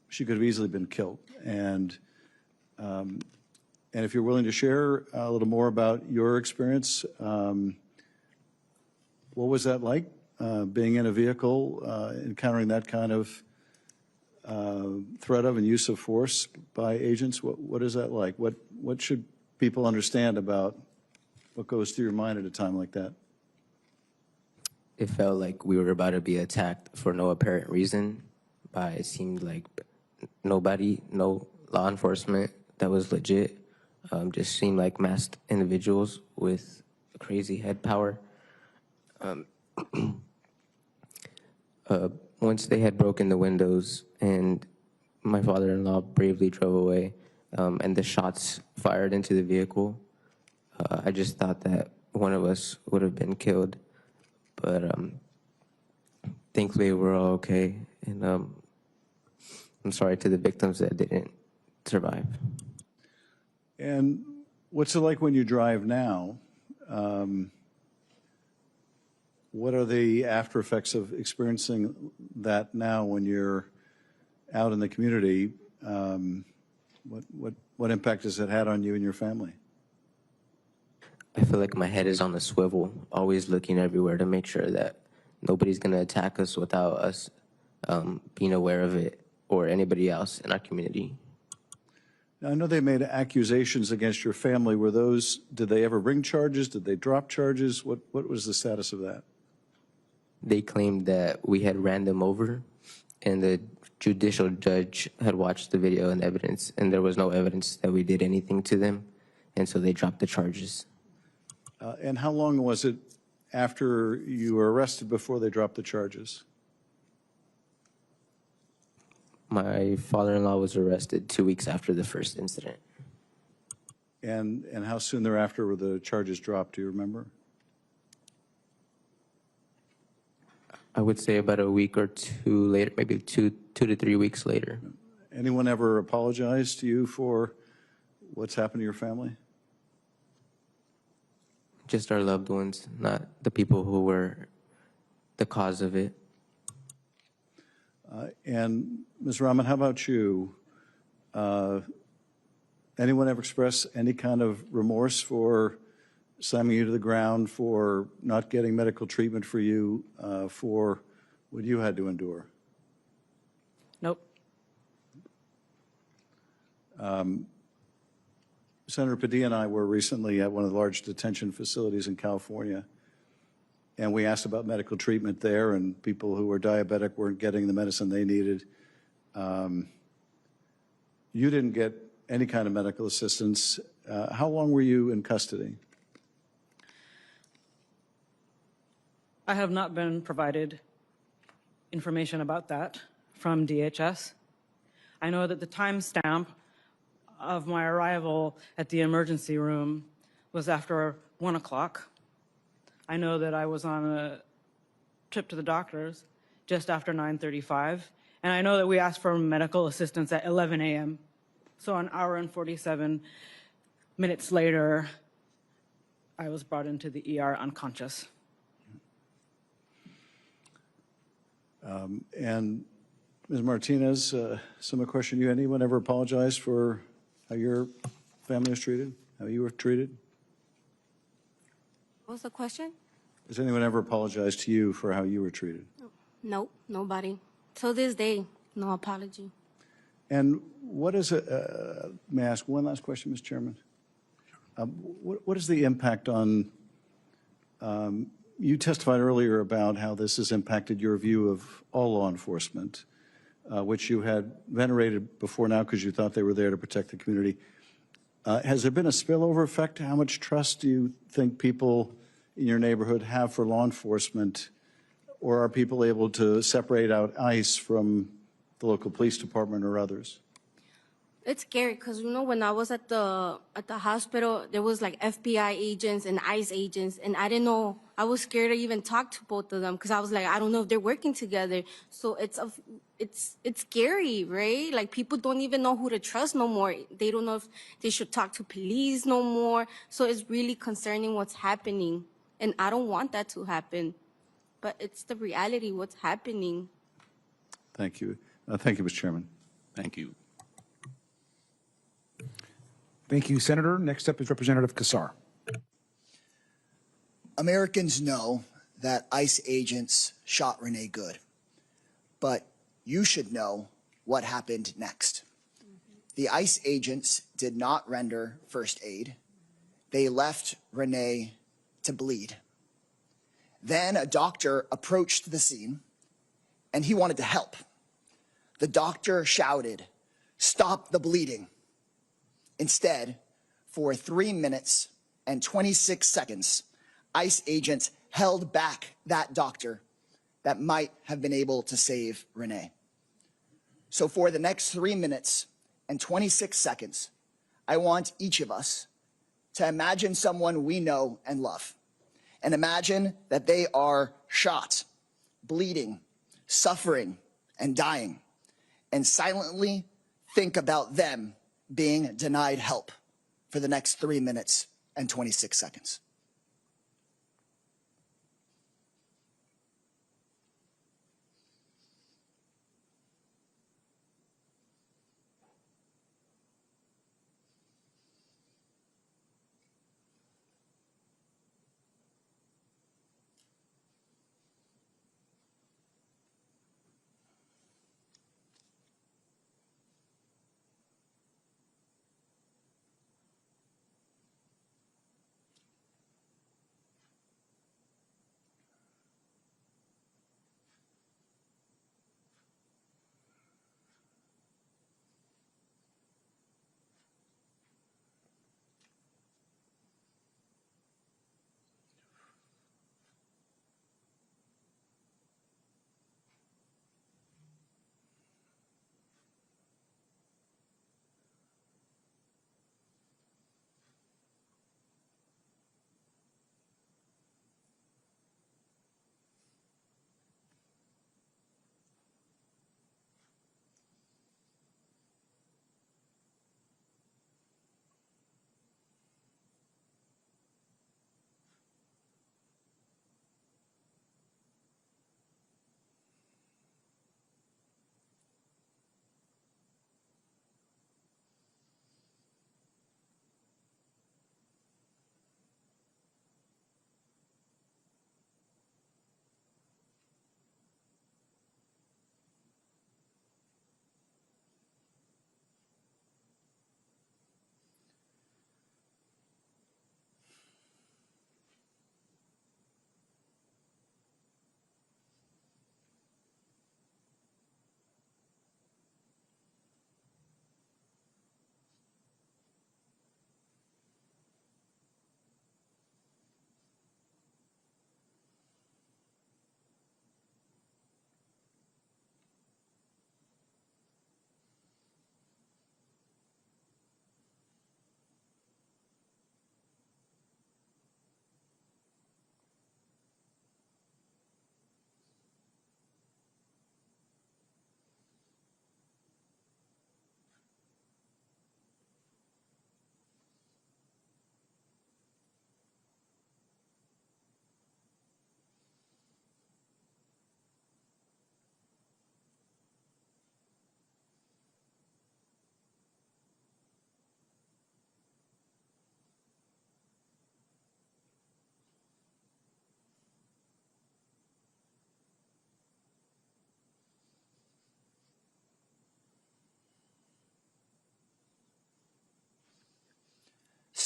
She could have easily been killed. And if you're willing to share a little more about your experience, what was that like, being in a vehicle, encountering that kind of threat of and use of force by agents? What is that like? What should people understand about what goes through your mind at a time like that? It felt like we were about to be attacked for no apparent reason by, it seemed like nobody, no law enforcement that was legit. Just seemed like masked individuals with crazy head power. Once they had broken the windows and my father-in-law bravely drove away and the shots fired into the vehicle, I just thought that one of us would have been killed. But thankfully we're all okay, and I'm sorry to the victims that didn't survive. And what's it like when you drive now? What are the after effects of experiencing that now when you're out in the community? What impact has it had on you and your family? I feel like my head is on a swivel, always looking everywhere to make sure that nobody's going to attack us without us being aware of it or anybody else in our community. Now, I know they made accusations against your family. Did they ever bring charges? Did they drop charges? What was the status of that? They claimed that we had ran them over, and the judicial judge had watched the video and evidence, and there was no evidence that we did anything to them, and so they dropped the charges. And how long was it after you were arrested before they dropped the charges? My father-in-law was arrested 2 weeks after the first incident. And how soon thereafter were the charges dropped? Do you remember? I would say about a week or two later, maybe two to 3 weeks later. Anyone ever apologize to you for what's happened to your family? Just our loved ones, not the people who were the cause of it. And Ms. Rahman, how about you? Anyone ever express any kind of remorse for slamming you to the ground, for not getting medical treatment for you, for what you had to endure? Nope. Senator Padilla and I were recently at one of the large detention facilities in California, and we asked about medical treatment there, and people who were diabetic weren't getting the medicine they needed. You didn't get any kind of medical assistance. How long were you in custody? I have not been provided information about that from DHS. I know that the timestamp of my arrival at the emergency room was after 1 o'clock. I know that I was on a trip to the doctors just after 9:35, and I know that we asked for medical assistance at 11 a.m. So an hour and 47 minutes later, I was brought into the ER unconscious. And Ms. Martinez, similar question to you. Anyone ever apologize for how your family was treated, how you were treated? What was the question? Has anyone ever apologized to you for how you were treated? Nope, nobody. Till this day, no apology. And what is may I ask one last question, Mr. Chairman? What is the impact on, you testified earlier about how this has impacted your view of all law enforcement, which you had venerated before now because you thought they were there to protect the community. Has there been a spillover effect? How much trust do you think people in your neighborhood have for law enforcement, or are people able to separate out ICE from the local police department or others? It's scary because, you know, when I was at the hospital, there was like FBI agents and ICE agents, and I didn't know. I was scared to even talk to both of them because I was like, I don't know if they're working together. So it's scary, right? Like, people don't even know who to trust no more. They don't know if they should talk to police no more. So it's really concerning what's happening, and I don't want that to happen. But it's the reality, what's happening. Thank you. Thank you, Mr. Chairman. Thank you. Thank you, Senator. Next up is Representative Kassar. Americans know that ICE agents shot Renee Good, but you should know what happened next. The ICE agents did not render first aid. They left Renee to bleed. Then a doctor approached the scene, and he wanted to help. The doctor shouted, "Stop the bleeding." Instead, for 3 minutes and 26 seconds, ICE agents held back that doctor that might have been able to save Renee. So for the next 3 minutes and 26 seconds, I want each of us to imagine someone we know and love, and imagine that they are shot, bleeding, suffering, and dying, and silently think about them being denied help for the next 3 minutes and 26 seconds.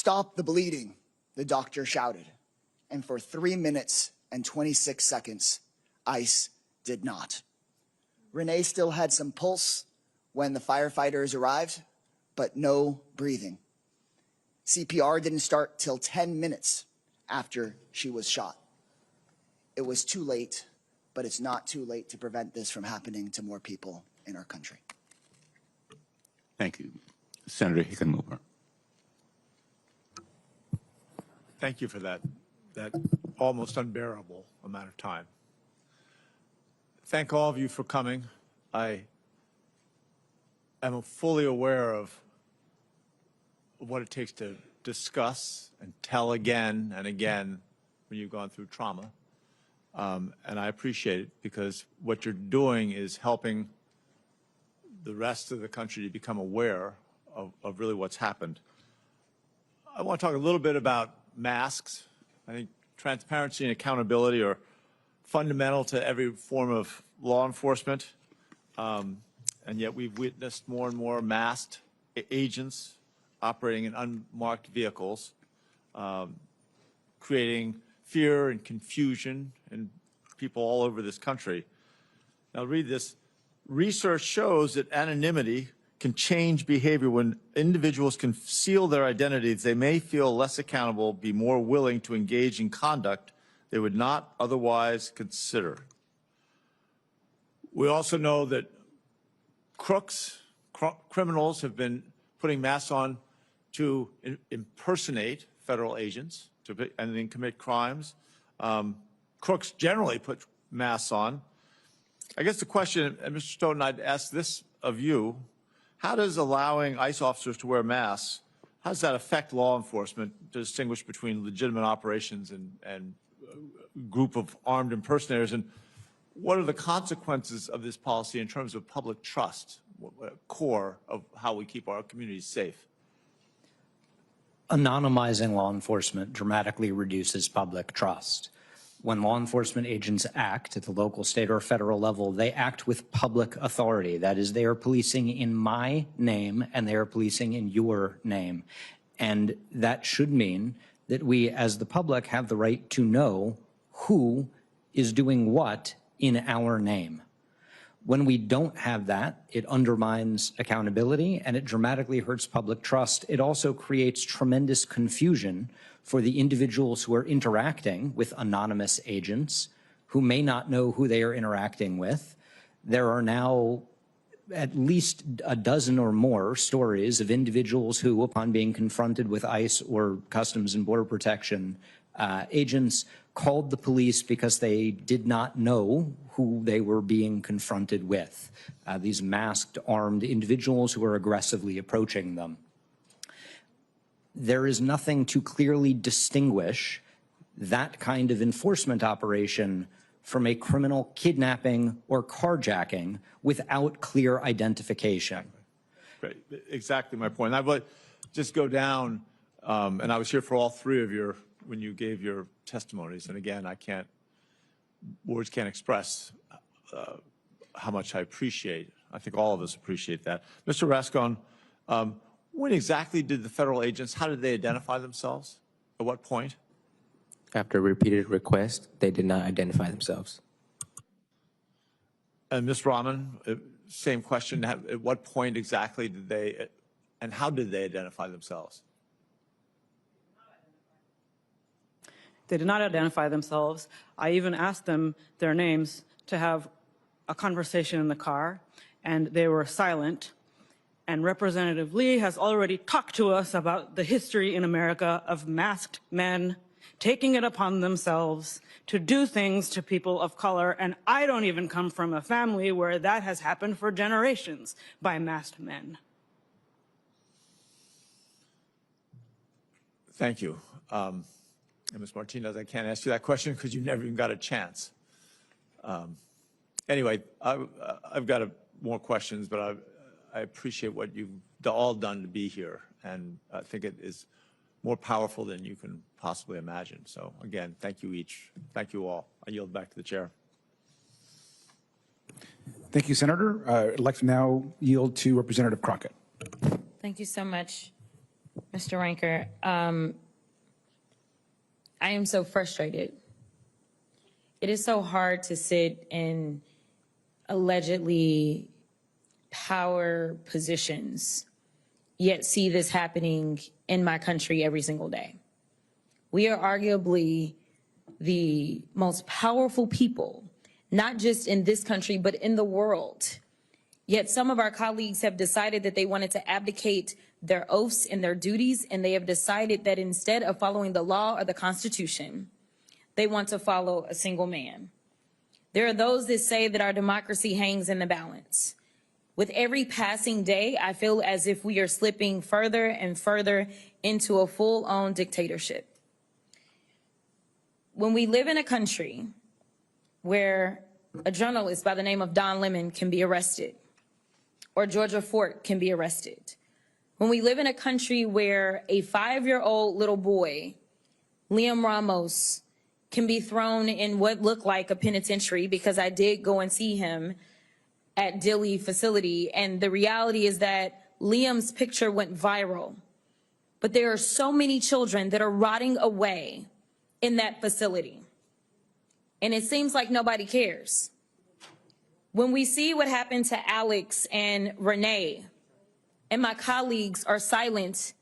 "Stop the bleeding," the doctor shouted. And for 3 minutes and 26 seconds, ICE did not. Renee still had some pulse when the firefighters arrived, but no breathing. CPR didn't start till 10 minutes after she was shot. It was too late, but it's not too late to prevent this from happening to more people in our country. Thank you. Senator Hickenlooper. Thank you for that almost unbearable amount of time. Thank all of you for coming. I am fully aware of what it takes to discuss and tell again and again when you've gone through trauma. And I appreciate it because what you're doing is helping the rest of the country to become aware of really what's happened. I want to talk a little bit about masks. I think transparency and accountability are fundamental to every form of law enforcement. And yet we've witnessed more and more masked agents operating in unmarked vehicles, creating fear and confusion in people all over this country. Now read this. Research shows that anonymity can change behavior. When individuals conceal their identities, they may feel less accountable, be more willing to engage in conduct they would not otherwise consider. We also know that criminals have been putting masks on to impersonate federal agents and then commit crimes. Crooks generally put masks on. I guess the question, and Mr. Stoughton, I'd ask this of you, how does allowing ICE officers to wear masks, how does that affect law enforcement to distinguish between legitimate operations and a group of armed impersonators? And what are the consequences of this policy in terms of public trust, core of how we keep our communities safe? Anonymizing law enforcement dramatically reduces public trust. When law enforcement agents act at the local, state, or federal level, they act with public authority. That is, they are policing in my name and they are policing in your name. And that should mean that we, as the public, have the right to know who is doing what in our name. When we don't have that, it undermines accountability and it dramatically hurts public trust. It also creates tremendous confusion for the individuals who are interacting with anonymous agents who may not know who they are interacting with. There are now at least a dozen or more stories of individuals who, upon being confronted with ICE or Customs and Border Protection agents, called the police because they did not know who they were being confronted with. These masked, armed individuals who are aggressively approaching them. There is nothing to clearly distinguish that kind of enforcement operation from a criminal kidnapping or carjacking without clear identification. Right. Exactly my point. I would just go down, and I was here for all three of your, when you gave your testimonies, and again, words can't express how much I appreciate. I think all of us appreciate that. Mr. Rascon, when exactly did the federal agents, how did they identify themselves? At what point? After repeated requests, they did not identify themselves. And Ms. Rahman, same question. At what point exactly did they, and how did they identify themselves? They did not identify themselves. I even asked them their names to have a conversation in the car, and they were silent. And Representative Lee has already talked to us about the history in America of masked men taking it upon themselves to do things to people of color. And I don't even come from a family where that has happened for generations by masked men. Thank you. And Ms. Martinez, I can't ask you that question because you never even got a chance. Anyway, I've got more questions, but I appreciate what you've all done to be here, and I think it is more powerful than you can possibly imagine. So again, thank you each. Thank you all. I yield back to the chair. Thank you, Senator. I'd like to now yield to Representative Crockett. Thank you so much. Mr. Ranker, I am so frustrated. It is so hard to sit in allegedly power positions, yet see this happening in my country every single day. We are arguably the most powerful people, not just in this country, but in the world. Yet some of our colleagues have decided that they wanted to abdicate their oaths and their duties, and they have decided that instead of following the law or the Constitution, they want to follow a single man. There are those that say that our democracy hangs in the balance. With every passing day, I feel as if we are slipping further and further into a full-on dictatorship. When we live in a country where a journalist by the name of Don Lemon can be arrested, or Georgia Fort can be arrested, when we live in a country where a 5-year-old little boy, Liam Ramos, can be thrown in what looked like a penitentiary, because I did go and see him at Dilley facility, and the reality is that Liam's picture went viral. But there are so many children that are rotting away in that facility, and it seems like nobody cares. When we see what happened to Alex and Renee, and my colleagues are silent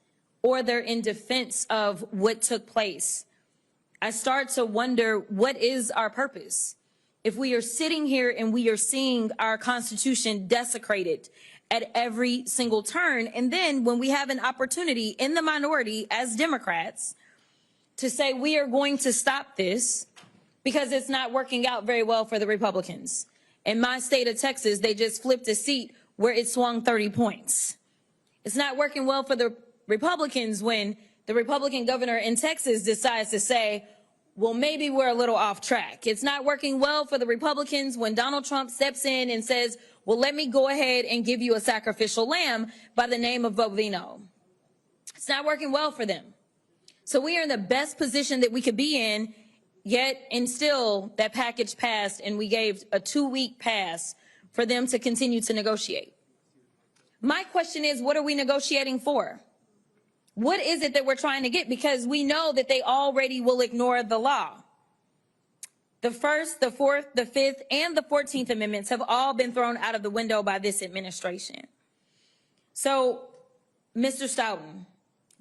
or they're in defense of what took place, I start to wonder, what is our purpose? If we are sitting here and we are seeing our Constitution desecrated at every single turn, and then when we have an opportunity in the minority as Democrats to say we are going to stop this because it's not working out very well for the Republicans. In my state of Texas, they just flipped a seat where it swung 30 points. It's not working well for the Republicans when the Republican governor in Texas decides to say, well, maybe we're a little off track. It's not working well for the Republicans when Donald Trump steps in and says, well, let me go ahead and give you a sacrificial lamb by the name of Bovino. It's not working well for them. So we are in the best position that we could be in, yet and still that package passed, and we gave a 2-week pass for them to continue to negotiate. My question is, what are we negotiating for? What is it that we're trying to get? Because we know that they already will ignore the law. The First, the Fourth, the Fifth, and the 14th Amendments have all been thrown out of the window by this administration. So, Mr. Stoughton,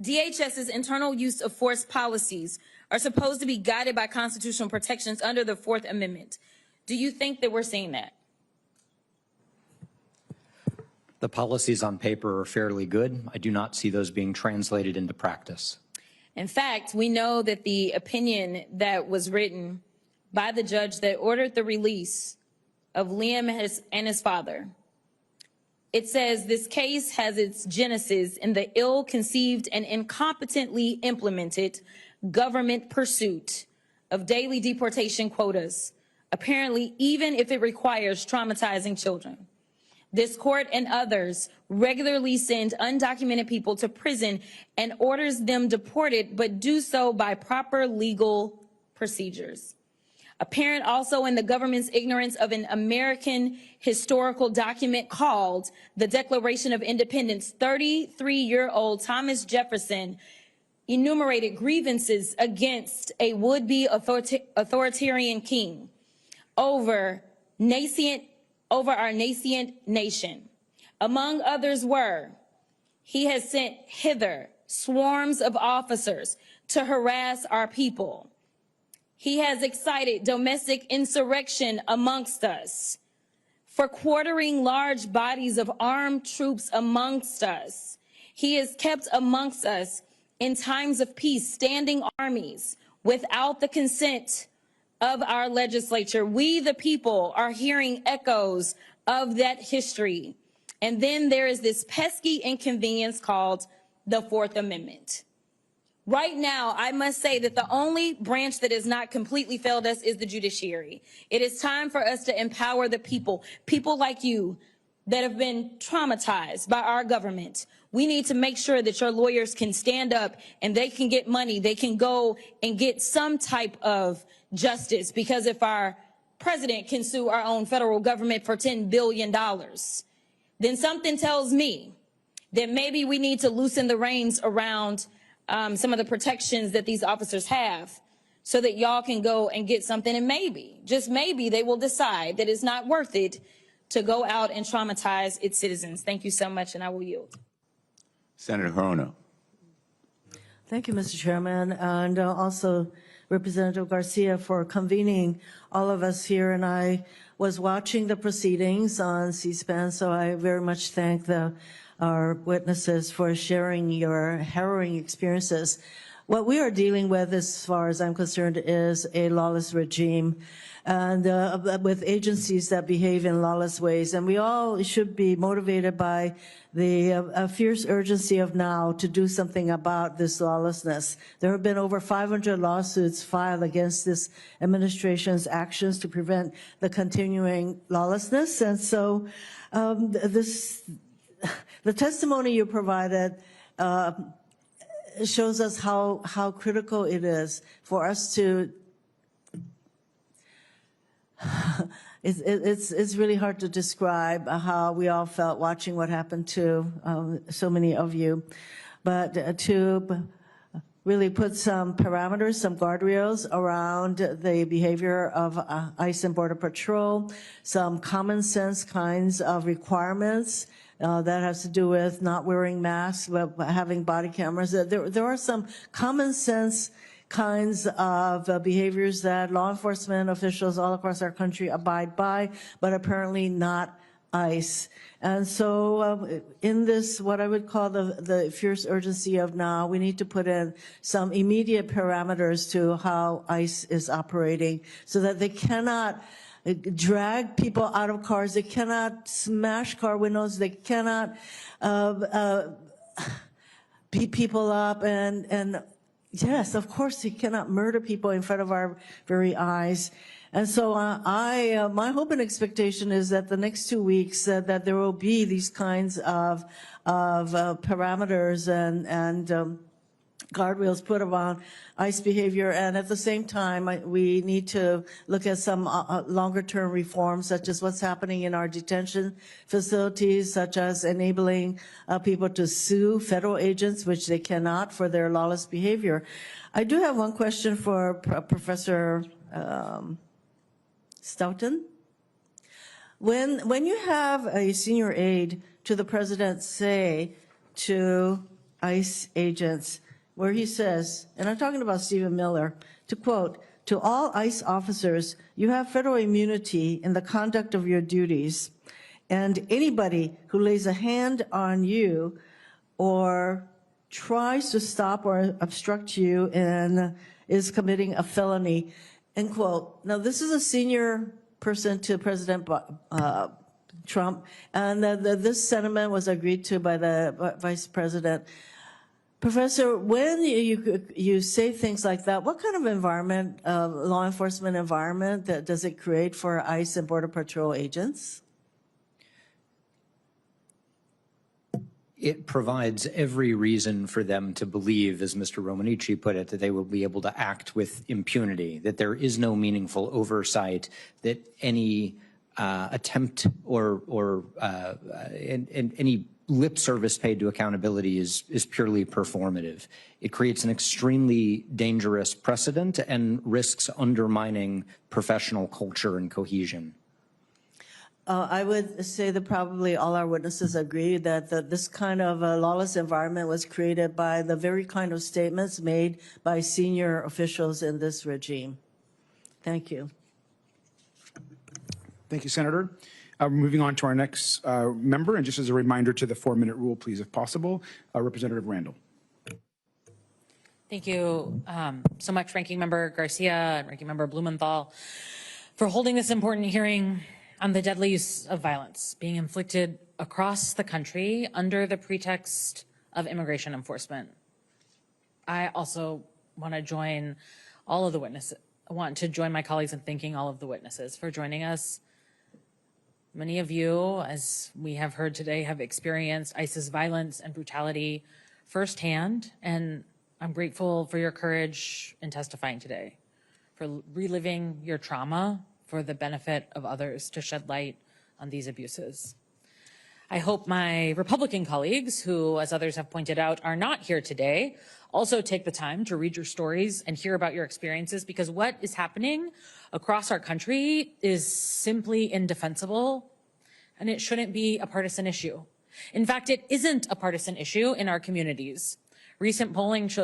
DHS's internal use of force policies are supposed to be guided by constitutional protections under the Fourth Amendment. Do you think that we're seeing that? The policies on paper are fairly good. I do not see those being translated into practice. In fact, we know that the opinion that was written by the judge that ordered the release of Liam and his father, it says this case has its genesis in the ill-conceived and incompetently implemented government pursuit of daily deportation quotas, apparently even if it requires traumatizing children. This court and others regularly send undocumented people to prison and orders them deported, but do so by proper legal procedures. Apparent also in the government's ignorance of an American historical document called the Declaration of Independence, 33-year-old Thomas Jefferson enumerated grievances against a would-be authoritarian king over our nascent nation. Among others were, he has sent hither swarms of officers to harass our people. He has excited domestic insurrection amongst us, for quartering large bodies of armed troops amongst us. He has kept amongst us in times of peace standing armies without the consent of our legislature. We, the people, are hearing echoes of that history. And then there is this pesky inconvenience called the Fourth Amendment. Right now, I must say that the only branch that has not completely failed us is the judiciary. It is time for us to empower the people, people like you that have been traumatized by our government. We need to make sure that your lawyers can stand up and they can get money. They can go and get some type of justice, because if our president can sue our own federal government for $10 billion, then something tells me then maybe we need to loosen the reins around some of the protections that these officers have so that y'all can go and get something, and maybe, just maybe, they will decide that it's not worth it to go out and traumatize its citizens. Thank you so much, and I will yield. Senator Hirono. Thank you, Mr. Chairman, and also Representative Garcia for convening all of us here. And I was watching the proceedings on C-SPAN, so I very much thank our witnesses for sharing your harrowing experiences. What we are dealing with, as far as I'm concerned, is a lawless regime, and with agencies that behave in lawless ways. And we all should be motivated by the fierce urgency of now to do something about this lawlessness. There have been over 500 lawsuits filed against this administration's actions to prevent the continuing lawlessness. And so the testimony you provided shows us how critical it is for us to it's really hard to describe how we all felt watching what happened to so many of you, but to really put some parameters, some guardrails around the behavior of ICE and Border Patrol, some common sense kinds of requirements that has to do with not wearing masks, but having body cameras. There are some common sense kinds of behaviors that law enforcement officials all across our country abide by, but apparently not ICE. And so in this, what I would call the fierce urgency of now, we need to put in some immediate parameters to how ICE is operating so that they cannot drag people out of cars, they cannot smash car windows, they cannot beat people up, and yes, of course, he cannot murder people in front of our very eyes. And so my hope and expectation is that the next 2 weeks that there will be these kinds of parameters and guardrails put around ICE behavior, and at the same time, we need to look at some longer-term reforms, such as what's happening in our detention facilities, such as enabling people to sue federal agents, which they cannot for their lawless behavior. I do have one question for Professor Stoughton. When you have a senior aide to the president say to ICE agents, where he says, and I'm talking about Stephen Miller, to quote, "To all ICE officers, you have federal immunity in the conduct of your duties, and anybody who lays a hand on you or tries to stop or obstruct you and is committing a felony," end quote. Now, this is a senior person to President Trump, and this sentiment was agreed to by the Vice President. Professor, when you say things like that, what kind of environment, law enforcement environment, does it create for ICE and Border Patrol agents? It provides every reason for them to believe, as Mr. Romanici put it, that they will be able to act with impunity, that there is no meaningful oversight, that any attempt or any lip service paid to accountability is purely performative. It creates an extremely dangerous precedent and risks undermining professional culture and cohesion. I would say that probably all our witnesses agree that this kind of lawless environment was created by the very kind of statements made by senior officials in this regime. Thank you. Thank you, Senator. We're moving on to our next member, and just as a reminder to the 4-minute rule, please, if possible, Representative Randall. Thank you so much, Ranking Member Garcia and Ranking Member Blumenthal, for holding this important hearing on the deadly use of violence being inflicted across the country under the pretext of immigration enforcement. I also want to join all of the witnesses. I want to join my colleagues in thanking all of the witnesses for joining us. Many of you, as we have heard today, have experienced ICE's violence and brutality firsthand, and I'm grateful for your courage in testifying today, for reliving your trauma for the benefit of others to shed light on these abuses. I hope my Republican colleagues, who, as others have pointed out, are not here today, also take the time to read your stories and hear about your experiences, because what is happening across our country is simply indefensible, and it shouldn't be a partisan issue. In fact, it isn't a partisan issue in our communities. Recent polling shows